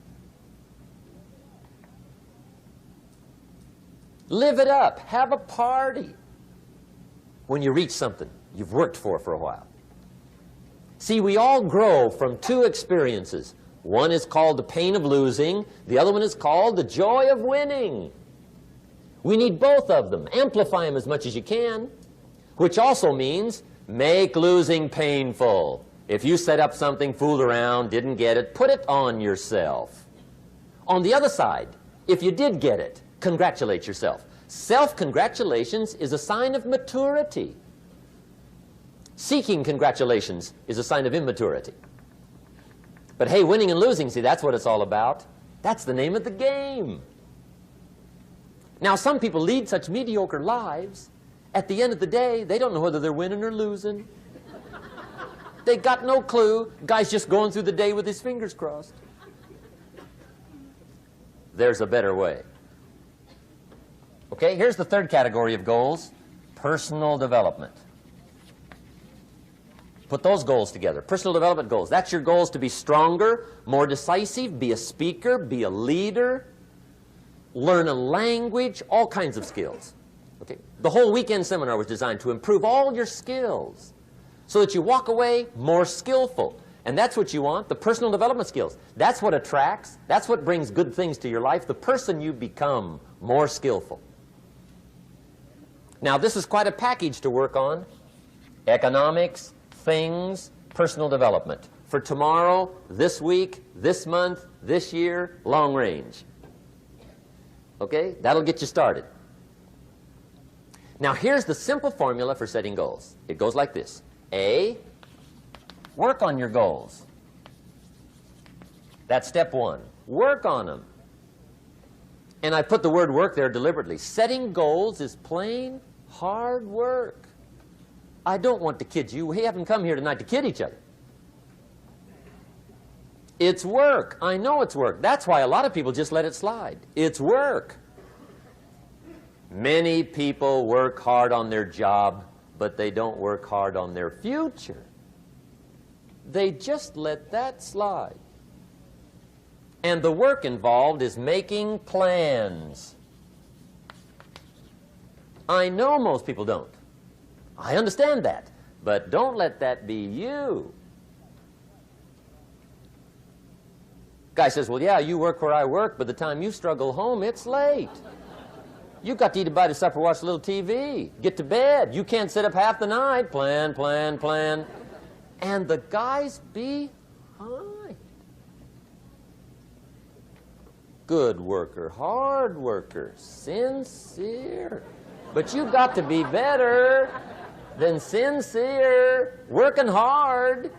Live it up. Have a party when you reach something you've worked for a while. See, we all grow from two experiences. One is called the pain of losing. The other one is called the joy of winning. We need both of them. Amplify them as much as you can, which also means make losing painful. If you set up something, fooled around, didn't get it, put it on yourself. On the other side, if you did get it, congratulate yourself. Self-congratulations is a sign of maturity. Seeking congratulations is a sign of immaturity. But hey, winning and losing, see, that's what it's all about. That's the name of the game. Now, some people lead such mediocre lives, at the end of the day, they don't know whether they're winning or losing. They got no clue. Guy's just going through the day with his fingers crossed. There's a better way. Okay, here's the third category of goals, personal development. Put those goals together. Personal development goals. That's your goals to be stronger, more decisive, be a speaker, be a leader, learn a language, all kinds of skills. Okay? The whole weekend seminar was designed to improve all your skills so that you walk away more skillful. And that's what you want, the personal development skills. That's what attracts, that's what brings good things to your life, the person you become more skillful. Now, this is quite a package to work on. Economics, things, personal development. For tomorrow, this week, this month, this year, long range. Okay? That'll get you started. Now, here's the simple formula for setting goals. It goes like this. A, work on your goals. That's step one. Work on them. And I put the word work there deliberately. Setting goals is plain hard work. I don't want to kid you. We haven't come here tonight to kid each other. It's work. I know it's work. That's why a lot of people just let it slide. It's work. Many people work hard on their job, but they don't work hard on their future. They just let that slide. And the work involved is making plans. I know most people don't. I understand that, but don't let that be you. Guy says, well, yeah, you work where I work, but the time you struggle home, it's late. You've got to eat a bite of supper, watch a little TV, get to bed. You can't sit up half the night. Plan, plan, plan. And the guy's behind. Good worker, hard worker, sincere. But you've got to be better than sincere, working hard.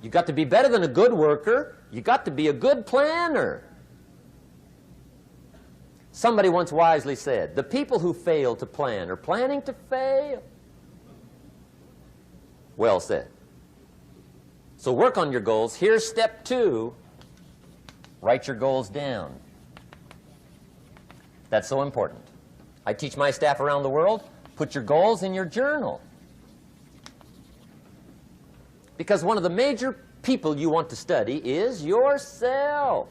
You've got to be better than a good worker. You've got to be a good planner. Somebody once wisely said, the people who fail to plan are planning to fail. Well said. So work on your goals. Here's step two. Write your goals down. That's so important. I teach my staff around the world, put your goals in your journal. Because one of the major people you want to study is yourself.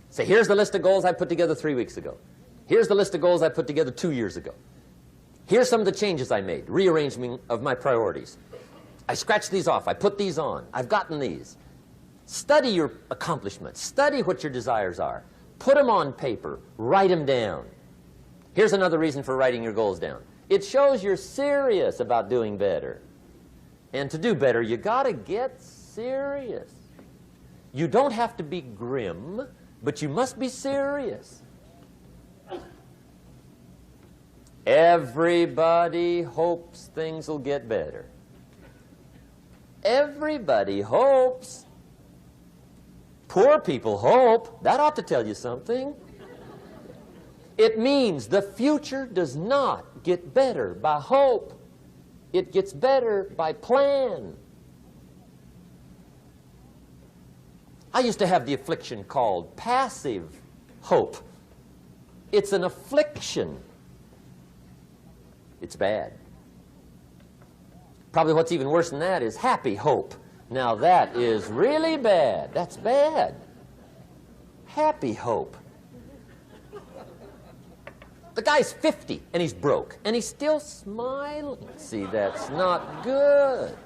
Say, here's the list of goals I put together 3 weeks ago. Here's the list of goals I put together 2 years ago. Here's some of the changes I made, rearrangement of my priorities. I scratched these off. I put these on. I've gotten these. Study your accomplishments. Study what your desires are. Put them on paper. Write them down. Here's another reason for writing your goals down. It shows you're serious about doing better. And to do better, you got to get serious. You don't have to be grim, but you must be serious. Everybody hopes things will get better. Everybody hopes. Poor people hope. That ought to tell you something. It means the future does not get better by hope. It gets better by plan. I used to have the affliction called passive hope. It's an affliction. It's bad. Probably what's even worse than that is happy hope. Now that is really bad. That's bad. Happy hope. The guy's 50 and he's broke and he's still smiling. See, that's not good.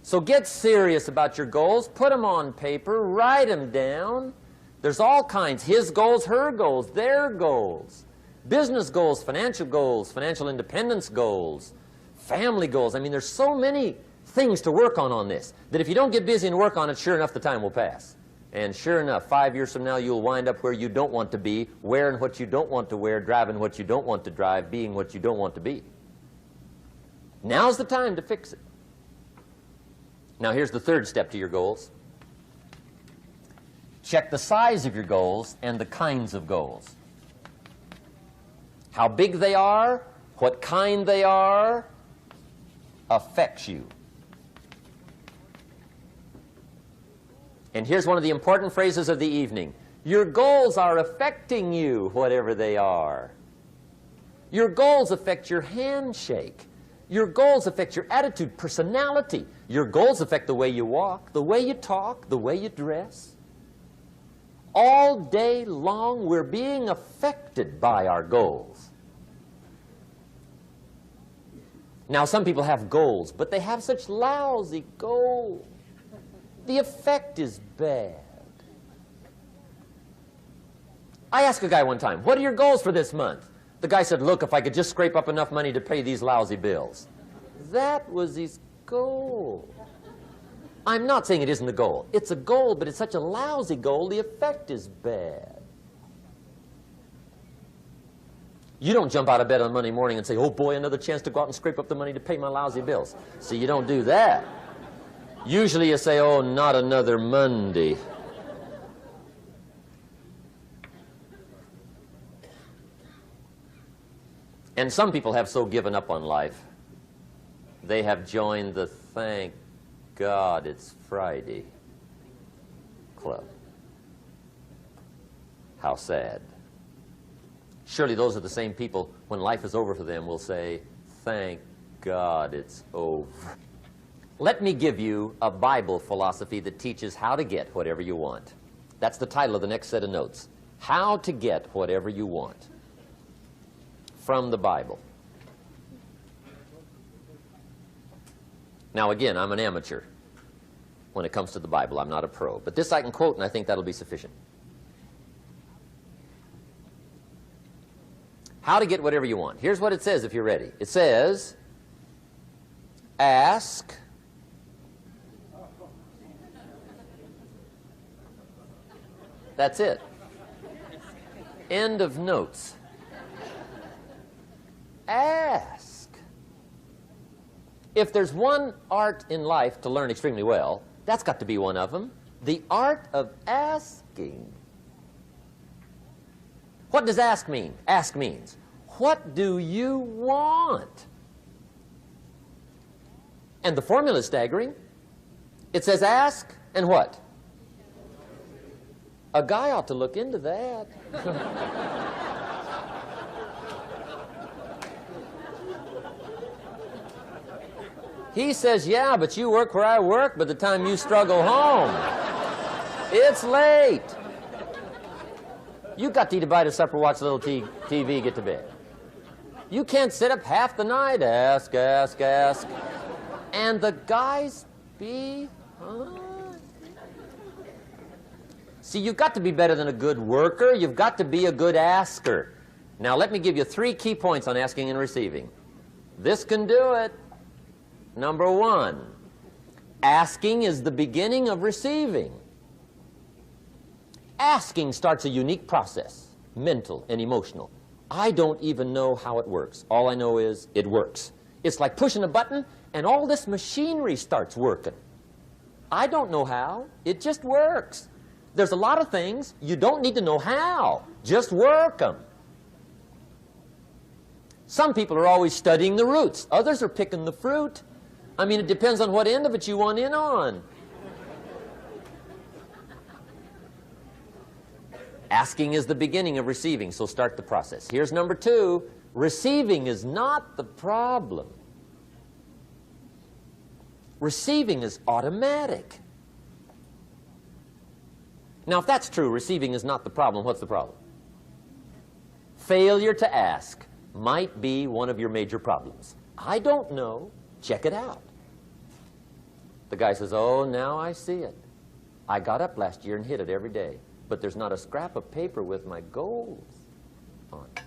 So get serious about your goals. Put them on paper. Write them down. There's all kinds. His goals, her goals, their goals. Business goals, financial independence goals, family goals. I mean, there's so many things to work on this that if you don't get busy and work on it, sure enough, the time will pass. And sure enough, 5 years from now, you'll wind up where you don't want to be, wearing what you don't want to wear, driving what you don't want to drive, being what you don't want to be. Now's the time to fix it. Now, here's the third step to your goals. Check the size of your goals and the kinds of goals. How big they are, what kind they are, affects you. And here's one of the important phrases of the evening. Your goals are affecting you, whatever they are. Your goals affect your handshake. Your goals affect your attitude, personality. Your goals affect the way you walk, the way you talk, the way you dress. All day long, we're being affected by our goals. Now, some people have goals, but they have such lousy goals. The effect is bad. I asked a guy one time, what are your goals for this month? The guy said, look, if I could just scrape up enough money to pay these lousy bills. That was his goal. I'm not saying it isn't a goal. It's a goal, but it's such a lousy goal, the effect is bad. You don't jump out of bed on Monday morning and say, oh boy, another chance to go out and scrape up the money to pay my lousy bills. See, you don't do that. Usually you say, oh, not another Monday. And some people have so given up on life, they have joined the thank God it's Friday club. How sad. Surely those are the same people, when life is over for them, will say, thank God it's over. Let me give you a Bible philosophy that teaches how to get whatever you want. That's the title of the next set of notes. How to get whatever you want. From the Bible. Now again, I'm an amateur when it comes to the Bible. I'm not a pro. But this I can quote, and I think that'll be sufficient. How to get whatever you want. Here's what it says if you're ready. It says, ask, that's it. End of notes. Ask. If there's one art in life to learn extremely well, that's got to be one of them. The art of asking. What does ask mean? Ask means, what do you want? And the formula is staggering. It says ask and what? A guy ought to look into that. He says, yeah, but you work where I work, by the time you struggle home, it's late. You got to eat a bite of supper, watch a little TV, get to bed. You can't sit up half the night, ask. And the guys be, See, you've got to be better than a good worker. You've got to be a good asker. Now, let me give you 3 key points on asking and receiving. This can do it. Number 1, asking is the beginning of receiving. Asking starts a unique process, mental and emotional. I don't even know how it works. All I know is it works. It's like pushing a button and all this machinery starts working. I don't know how. It just works. There's a lot of things you don't need to know how. Just work them. Some people are always studying the roots. Others are picking the fruit. I mean, it depends on what end of it you want in on. Asking is the beginning of receiving, so start the process. Here's number 2. Receiving is not the problem. Receiving is automatic. Now, if that's true, receiving is not the problem, what's the problem? Failure to ask might be one of your major problems. I don't know. Check it out. The guy says, oh, now I see it. I got up last year and hit it every day, but there's not a scrap of paper with my goals on it.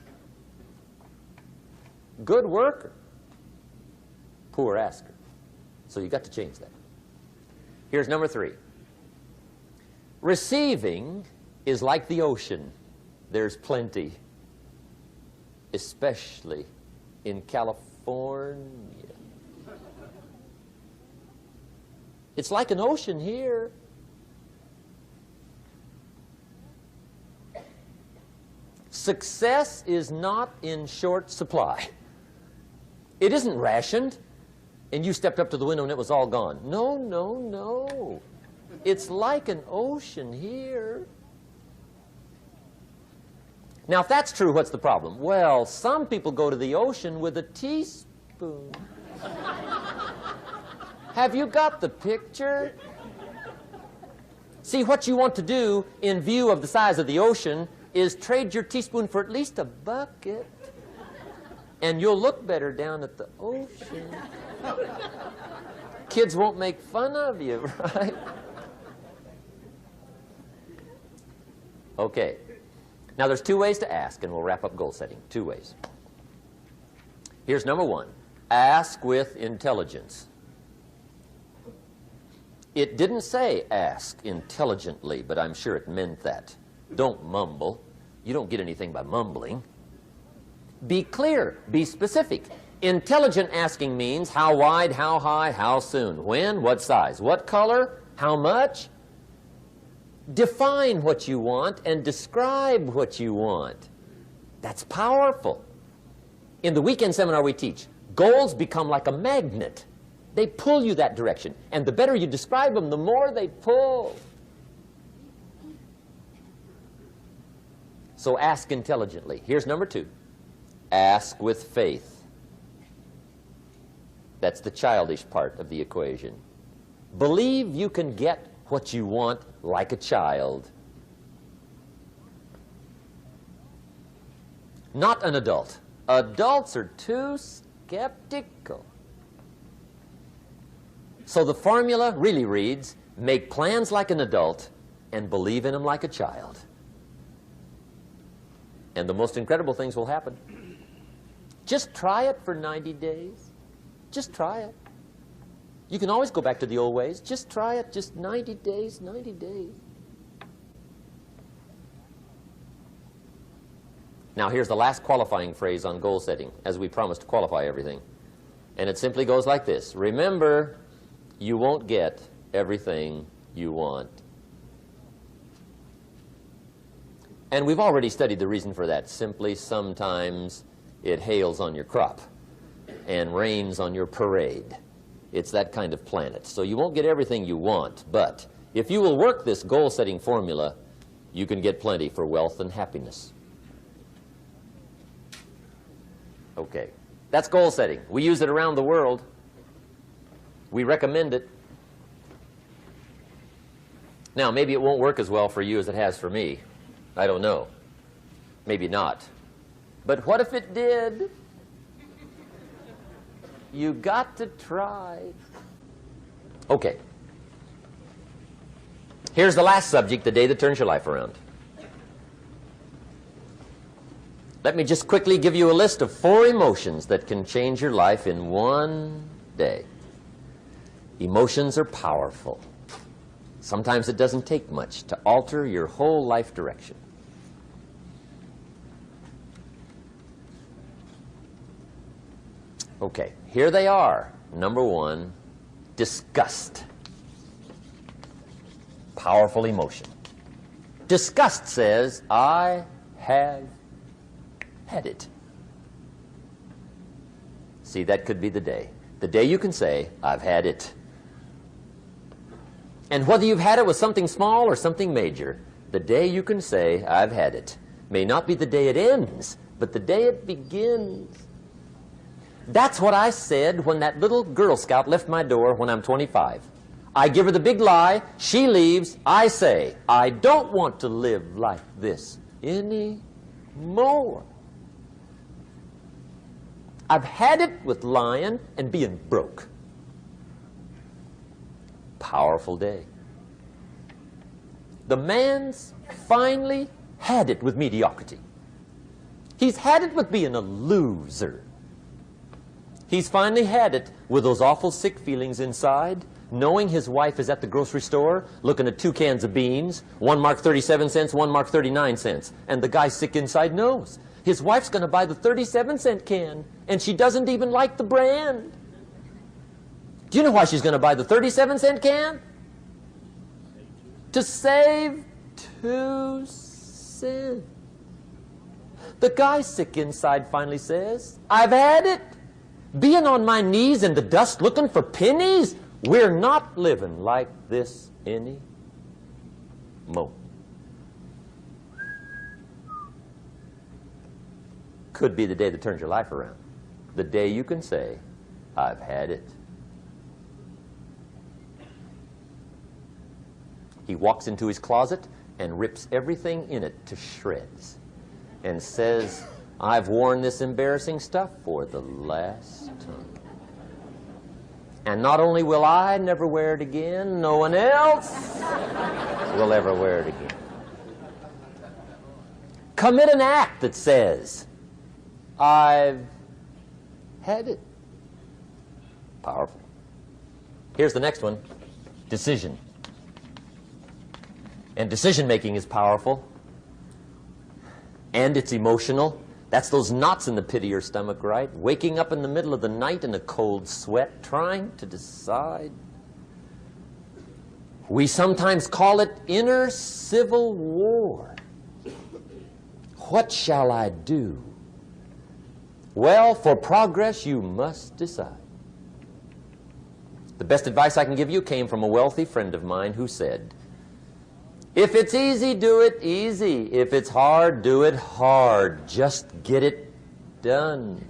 Good worker, poor asker. So you got to change that. Here's number 3. Receiving is like the ocean. There's plenty, especially in California. It's like an ocean here. Success is not in short supply. It isn't rationed, and you stepped up to the window and it was all gone. No, no, no. It's like an ocean here. Now, if that's true, what's the problem? Well, some people go to the ocean with a teaspoon. Have you got the picture? See, what you want to do in view of the size of the ocean is trade your teaspoon for at least a bucket, and you'll look better down at the ocean. Kids won't make fun of you, right? Okay. Now, there's 2 ways to ask, and we'll wrap up goal setting. 2 ways. Here's number 1. Ask with intelligence. It didn't say ask intelligently, but I'm sure it meant that. Don't mumble. You don't get anything by mumbling. Be clear. Be specific. Intelligent asking means how wide, how high, how soon, when, what size, what color, how much. Define what you want and describe what you want. That's powerful. In the weekend seminar we teach, goals become like a magnet. They pull you that direction. And the better you describe them, the more they pull. So ask intelligently. Here's number 2. Ask with faith. That's the childish part of the equation. Believe you can get what you want like a child. Not an adult. Adults are too skeptical. So the formula really reads, make plans like an adult and believe in them like a child. And the most incredible things will happen. Just try it for 90 days. Just try it. You can always go back to the old ways. Just try it. Just 90 days, 90 days. Now, here's the last qualifying phrase on goal setting, as we promised to qualify everything. And it simply goes like this. Remember, you won't get everything you want. And we've already studied the reason for that. Simply, sometimes it hails on your crop and rains on your parade. It's that kind of planet. So you won't get everything you want, but if you will work this goal-setting formula, you can get plenty for wealth and happiness. Okay, that's goal setting. We use it around the world. We recommend it. Now, maybe it won't work as well for you as it has for me. I don't know. Maybe not. But what if it did? You got to try. Okay. Here's the last subject, the day that turns your life around. Let me just quickly give you a list of 4 emotions that can change your life in one day. Emotions are powerful. Sometimes it doesn't take much to alter your whole life direction. Okay, here they are. Number 1, disgust. Powerful emotion. Disgust says, I have had it. See, that could be the day. The day you can say, I've had it. And whether you've had it with something small or something major, the day you can say, I've had it, may not be the day it ends, but the day it begins. That's what I said when that little Girl Scout left my door when I'm 25. I give her the big lie, she leaves, I say, I don't want to live like this anymore. I've had it with lying and being broke. Powerful day. The man's finally had it with mediocrity. He's had it with being a loser. He's finally had it with those awful sick feelings inside, knowing his wife is at the grocery store looking at 2 cans of beans, one marked 37 cents, one marked 39 cents. And the guy sick inside knows his wife's going to buy the 37-cent can, and she doesn't even like the brand. Do you know why she's going to buy the 37-cent can? To save 2 cents. The guy sick inside finally says, I've had it. Being on my knees in the dust looking for pennies? We're not living like this anymore. Could be the day that turns your life around. The day you can say, I've had it. He walks into his closet and rips everything in it to shreds and says, I've worn this embarrassing stuff for the last time. And not only will I never wear it again, no one else will ever wear it again. Commit an act that says, I've had it. Powerful. Here's the next one, decision. And decision-making is powerful. And it's emotional. That's those knots in the pit of your stomach, right? Waking up in the middle of the night in a cold sweat, trying to decide. We sometimes call it inner civil war. What shall I do? Well, for progress, you must decide. The best advice I can give you came from a wealthy friend of mine who said, if it's easy, do it easy. If it's hard, do it hard. Just get it done.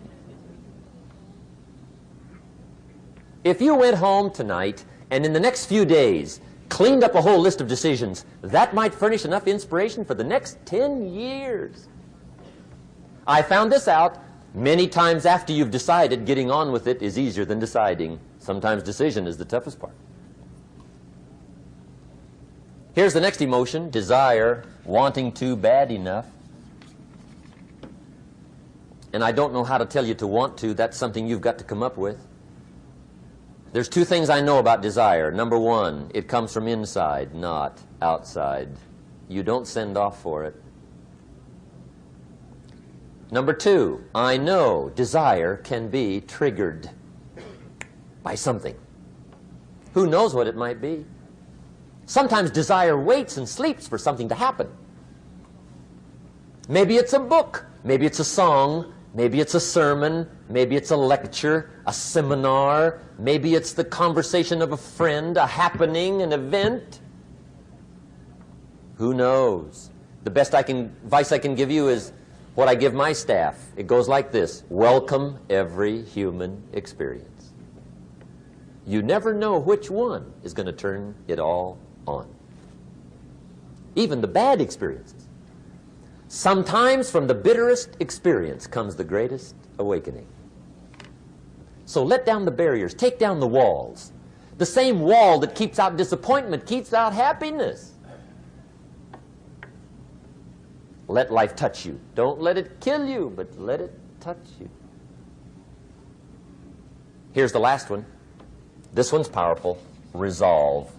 If you went home tonight and in the next few days cleaned up a whole list of decisions, that might furnish enough inspiration for the next 10 years. I found this out many times after you've decided. Getting on with it is easier than deciding. Sometimes decision is the toughest part. Here's the next emotion, desire, wanting to bad enough. And I don't know how to tell you to want to. That's something you've got to come up with. There's 2 things I know about desire. Number 1, it comes from inside, not outside. You don't send off for it. Number 2, I know desire can be triggered by something. Who knows what it might be? Sometimes desire waits and sleeps for something to happen. Maybe it's a book, maybe it's a song, maybe it's a sermon, maybe it's a lecture, a seminar, maybe it's the conversation of a friend, a happening, an event. Who knows? The best advice I can give you is what I give my staff. It goes like this: welcome every human experience. You never know which one is going to turn it all on. Even the bad experiences. Sometimes from the bitterest experience comes the greatest awakening. So let down the barriers, take down the walls. The same wall that keeps out disappointment keeps out happiness. Let life touch you. Don't let it kill you, but let it touch you. Here's the last one. This one's powerful. Resolve.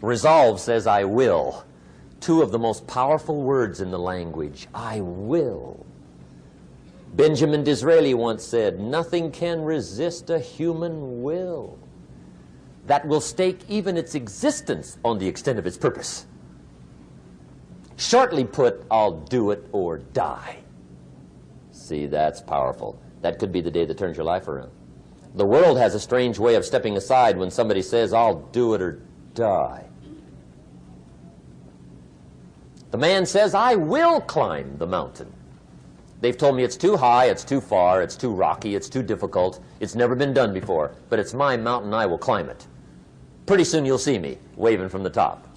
Resolve says, I will. Two of the most powerful words in the language. I will. Benjamin Disraeli once said, nothing can resist a human will that will stake even its existence on the extent of its purpose. Shortly put, I'll do it or die. See, that's powerful. That could be the day that turns your life around. The world has a strange way of stepping aside when somebody says, I'll do it or die. The man says, I will climb the mountain. They've told me it's too high, it's too far, it's too rocky, it's too difficult, it's never been done before, but it's my mountain, I will climb it. Pretty soon you'll see me waving from the top.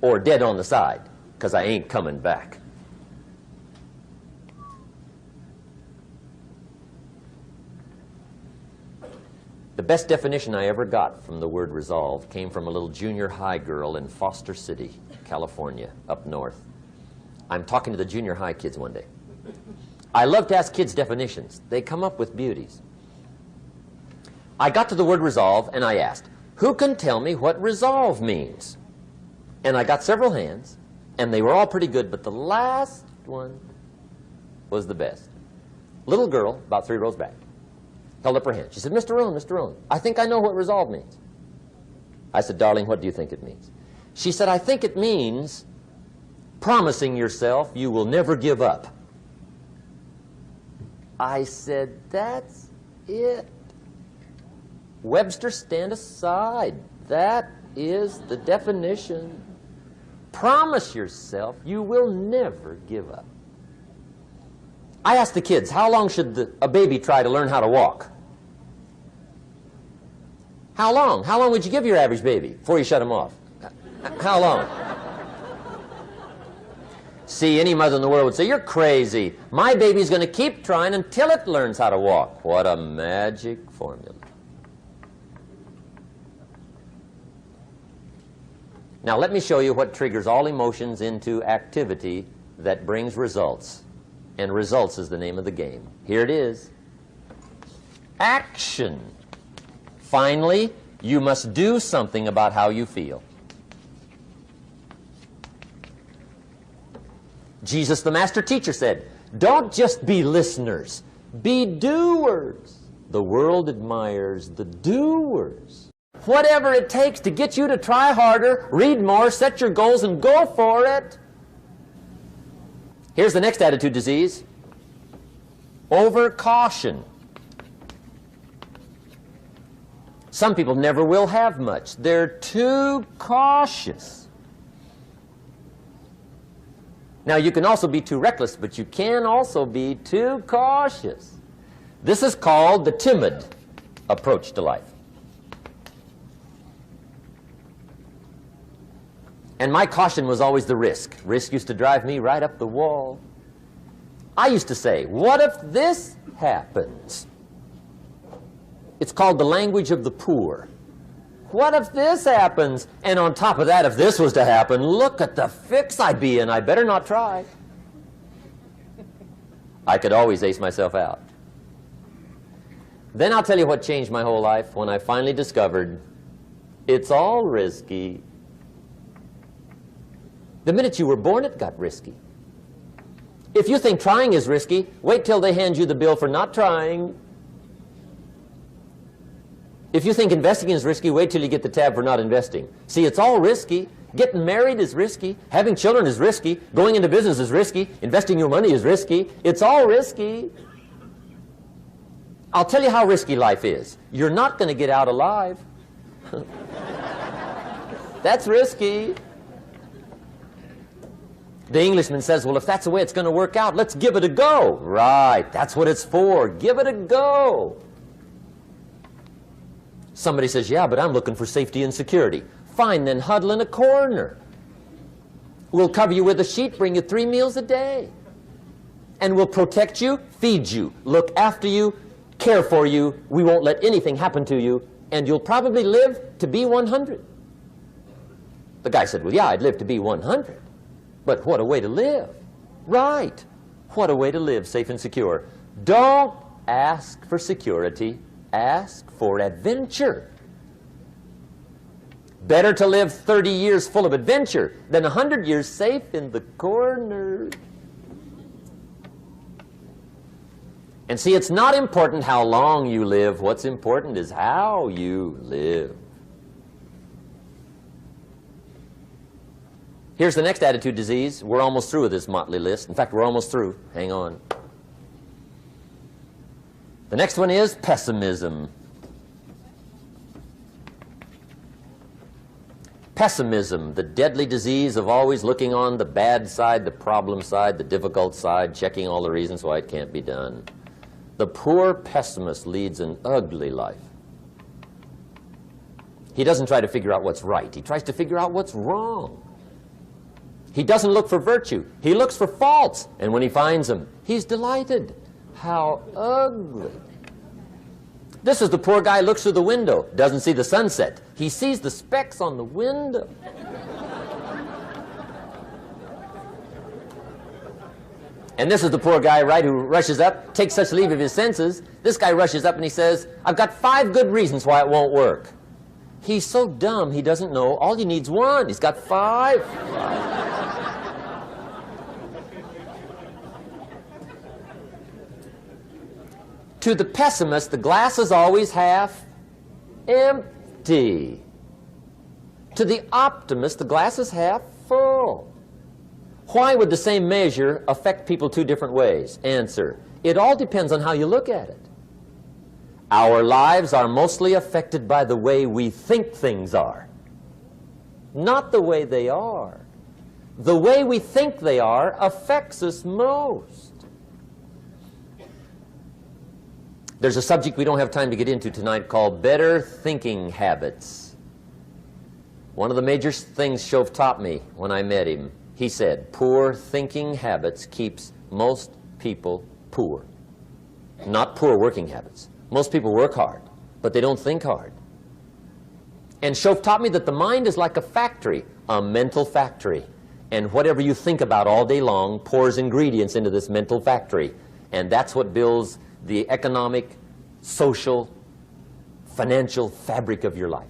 Or dead on the side, because I ain't coming back. The best definition I ever got from the word resolve came from a little junior high girl in Foster City, California, up north. I'm talking to the junior high kids one day. I love to ask kids definitions. They come up with beauties. I got to the word resolve and I asked, who can tell me what resolve means? And I got several hands, and they were all pretty good, but the last one was the best. Little girl, about 3 rows back, held up her hand. She said, Mr. Rohn, I think I know what resolve means. I said, darling, what do you think it means? She said, I think it means promising yourself you will never give up. I said, that's it. Webster, stand aside. That is the definition. Promise yourself you will never give up. I asked the kids, how long should a baby try to learn how to walk? How long? How long would you give your average baby before you shut him off? How long? See, any mother in the world would say, you're crazy. My baby's going to keep trying until it learns how to walk. What a magic formula. Now let me show you what triggers all emotions into activity that brings results. And results is the name of the game. Here it is. Action. Finally, you must do something about how you feel. Jesus, the master teacher, said, don't just be listeners, be doers. The world admires the doers. Whatever it takes to get you to try harder, read more, set your goals, and go for it. Here's the next attitude disease. Overcaution. Some people never will have much. They're too cautious. Now, you can also be too reckless, but you can also be too cautious. This is called the timid approach to life. And my caution was always the risk. Risk used to drive me right up the wall. I used to say, what if this happens? It's called the language of the poor. What if this happens? And on top of that, if this was to happen, look at the fix I'd be in. I better not try. I could always ace myself out. Then I'll tell you what changed my whole life when I finally discovered it's all risky. The minute you were born, it got risky. If you think trying is risky, wait till they hand you the bill for not trying. If you think investing is risky, wait till you get the tab for not investing. See, it's all risky. Getting married is risky. Having children is risky. Going into business is risky. Investing your money is risky. It's all risky. I'll tell you how risky life is. You're not going to get out alive. That's risky. The Englishman says, well, if that's the way it's going to work out, let's give it a go. Right, that's what it's for. Give it a go. Somebody says, yeah, but I'm looking for safety and security. Fine, then huddle in a corner. We'll cover you with a sheet, bring you 3 meals a day. And we'll protect you, feed you, look after you, care for you. We won't let anything happen to you. And you'll probably live to be 100. The guy said, well, yeah, I'd live to be 100. But what a way to live. Right. What a way to live, safe and secure. Don't ask for security. Ask for adventure. Better to live 30 years full of adventure than 100 years safe in the corner. And see, it's not important how long you live. What's important is how you live. Here's the next attitude disease. We're almost through with this motley list. In fact, we're almost through. Hang on. The next one is pessimism. Pessimism, the deadly disease of always looking on the bad side, the problem side, the difficult side, checking all the reasons why it can't be done. The poor pessimist leads an ugly life. He doesn't try to figure out what's right. He tries to figure out what's wrong. He doesn't look for virtue. He looks for faults. And when he finds them, he's delighted. How ugly. This is the poor guy who looks through the window, doesn't see the sunset. He sees the specks on the window. And this is the poor guy, right, who rushes up, takes such leave of his senses. This guy rushes up and he says, I've got 5 good reasons why it won't work. He's so dumb he doesn't know. All he needs 1. He's got 5. To the pessimist, the glass is always half empty. To the optimist, the glass is half full. Why would the same measure affect people 2 different ways? Answer, it all depends on how you look at it. Our lives are mostly affected by the way we think things are, not the way they are. The way we think they are affects us most. There's a subject we don't have time to get into tonight called better thinking habits. One of the major things Shove taught me when I met him, he said, poor thinking habits keeps most people poor. Not poor working habits. Most people work hard, but they don't think hard. And Shove taught me that the mind is like a factory, a mental factory. And whatever you think about all day long pours ingredients into this mental factory. And that's what builds the economic, social, financial fabric of your life.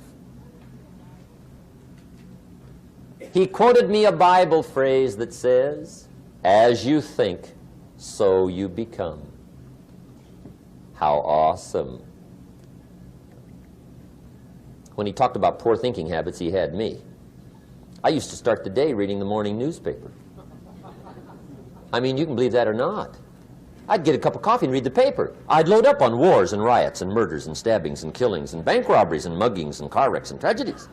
He quoted me a Bible phrase that says, as you think, so you become. How awesome. When he talked about poor thinking habits, he had me. I used to start the day reading the morning newspaper. I mean, you can believe that or not. I'd get a cup of coffee and read the paper. I'd load up on wars and riots and murders and stabbings and killings and bank robberies and muggings and car wrecks and tragedies.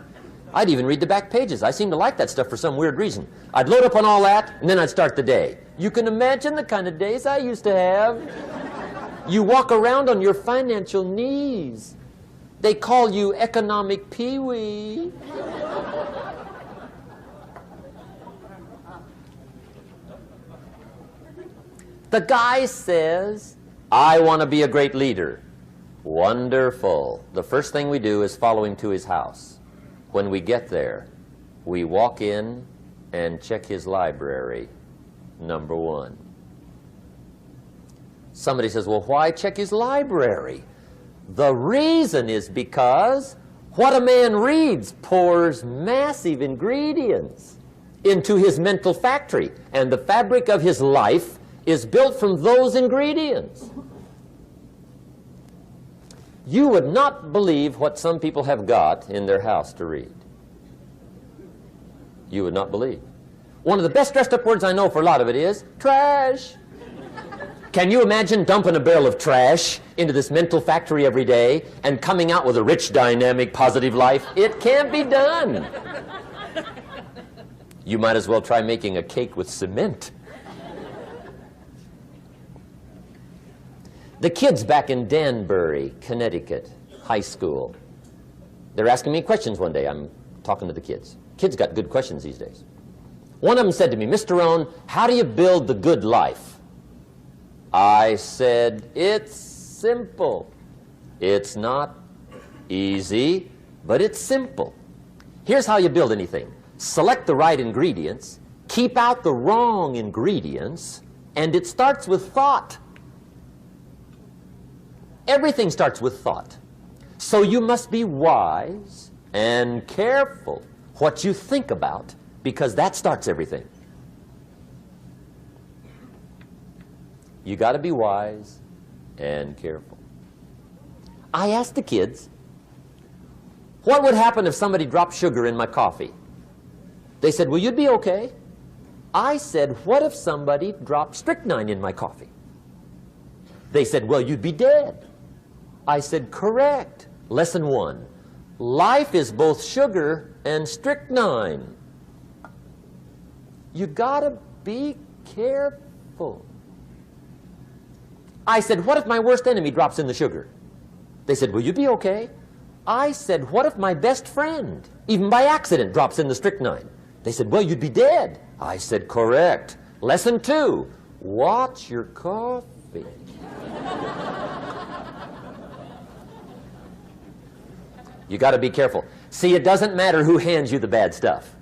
I'd even read the back pages. I seem to like that stuff for some weird reason. I'd load up on all that, and then I'd start the day. You can imagine the kind of days I used to have. You walk around on your financial knees. They call you economic peewee. The guy says, I want to be a great leader. Wonderful. The first thing we do is follow him to his house. When we get there, we walk in and check his library, number 1. Somebody says, well, why check his library? The reason is because what a man reads pours massive ingredients into his mental factory, and the fabric of his life is built from those ingredients. You would not believe what some people have got in their house to read. You would not believe. One of the best dressed up words I know for a lot of it is trash. Can you imagine dumping a barrel of trash into this mental factory every day and coming out with a rich, dynamic, positive life? It can't be done. You might as well try making a cake with cement. The kids back in Danbury, Connecticut, high school, they're asking me questions one day. I'm talking to the kids. Kids got good questions these days. One of them said to me, Mr. Rohn, how do you build the good life? I said, it's simple. It's not easy, but it's simple. Here's how you build anything. Select the right ingredients, keep out the wrong ingredients, and it starts with thought. Everything starts with thought. So you must be wise and careful what you think about, because that starts everything. You got to be wise and careful. I asked the kids, what would happen if somebody dropped sugar in my coffee? They said, well, you'd be okay. I said, what if somebody dropped strychnine in my coffee? They said, well, you'd be dead. I said, correct. Lesson 1. Life is both sugar and strychnine. You gotta be careful. I said, what if my worst enemy drops in the sugar? They said, will you be okay? I said, what if my best friend, even by accident, drops in the strychnine? They said, well, you'd be dead. I said, correct. Lesson 2, watch your coffee. You got to be careful. See, it doesn't matter who hands you the bad stuff.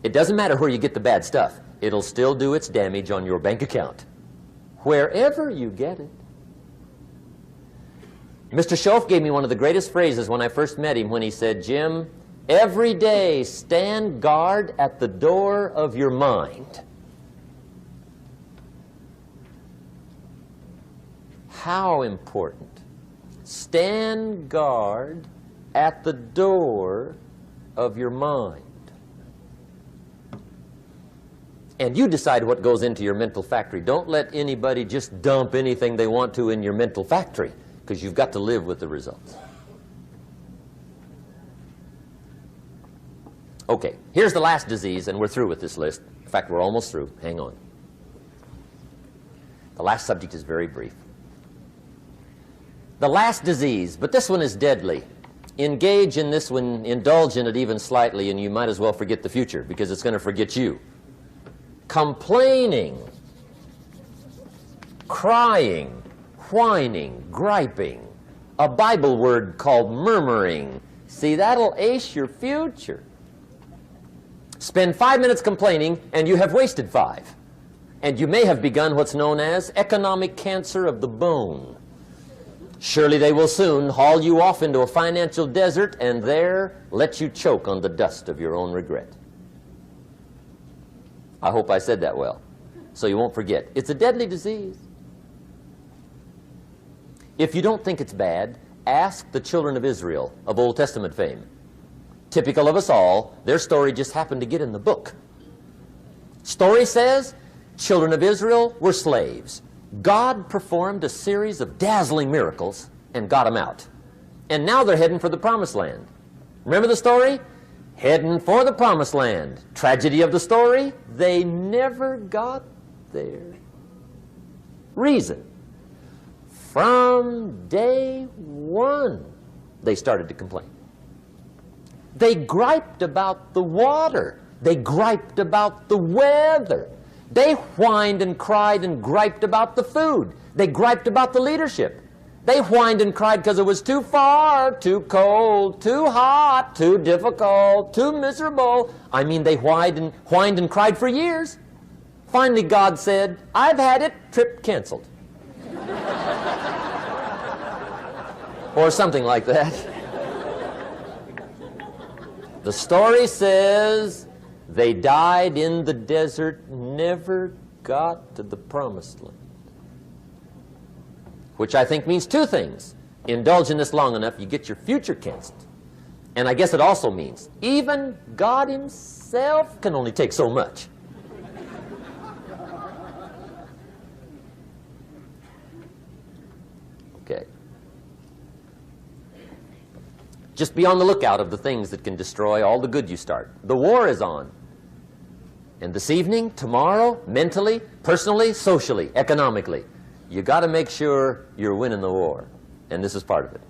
It doesn't matter where you get the bad stuff. It'll still do its damage on your bank account, wherever you get it. Mr. Schoaf gave me one of the greatest phrases when I first met him, when he said, Jim, every day stand guard at the door of your mind. How important. Stand guard at the door of your mind. And you decide what goes into your mental factory. Don't let anybody just dump anything they want to in your mental factory, because you've got to live with the results. Okay, here's the last disease, and we're through with this list. In fact, we're almost through. Hang on. The last subject is very brief. The last disease, but this one is deadly. Engage in this one, indulge in it even slightly, and you might as well forget the future, because it's going to forget you. Complaining, crying, whining, griping, a Bible word called murmuring. See, that'll ace your future. Spend 5 minutes complaining, and you have wasted 5. And you may have begun what's known as economic cancer of the bone. Surely they will soon haul you off into a financial desert and there let you choke on the dust of your own regret. I hope I said that well, so you won't forget. It's a deadly disease. If you don't think it's bad, ask the children of Israel of Old Testament fame. Typical of us all, their story just happened to get in the book. Story says, children of Israel were slaves. God performed a series of dazzling miracles and got them out. And now they're heading for the promised land. Remember the story? Heading for the promised land. Tragedy of the story, they never got there. Reason. From day one, they started to complain. They griped about the water. They griped about the weather. They whined and cried and griped about the food. They griped about the leadership. They whined and cried because it was too far, too cold, too hot, too difficult, too miserable. I mean, they whined and cried for years. Finally, God said, I've had it, trip canceled. Or something like that. The story says they died in the desert, never got to the promised land. Which I think means 2 things. Indulge in this long enough, you get your future canceled. And I guess it also means even God himself can only take so much. Okay. Just be on the lookout of the things that can destroy all the good you start. The war is on. And this evening, tomorrow, mentally, personally, socially, economically, you got to make sure you're winning the war. And this is part of it.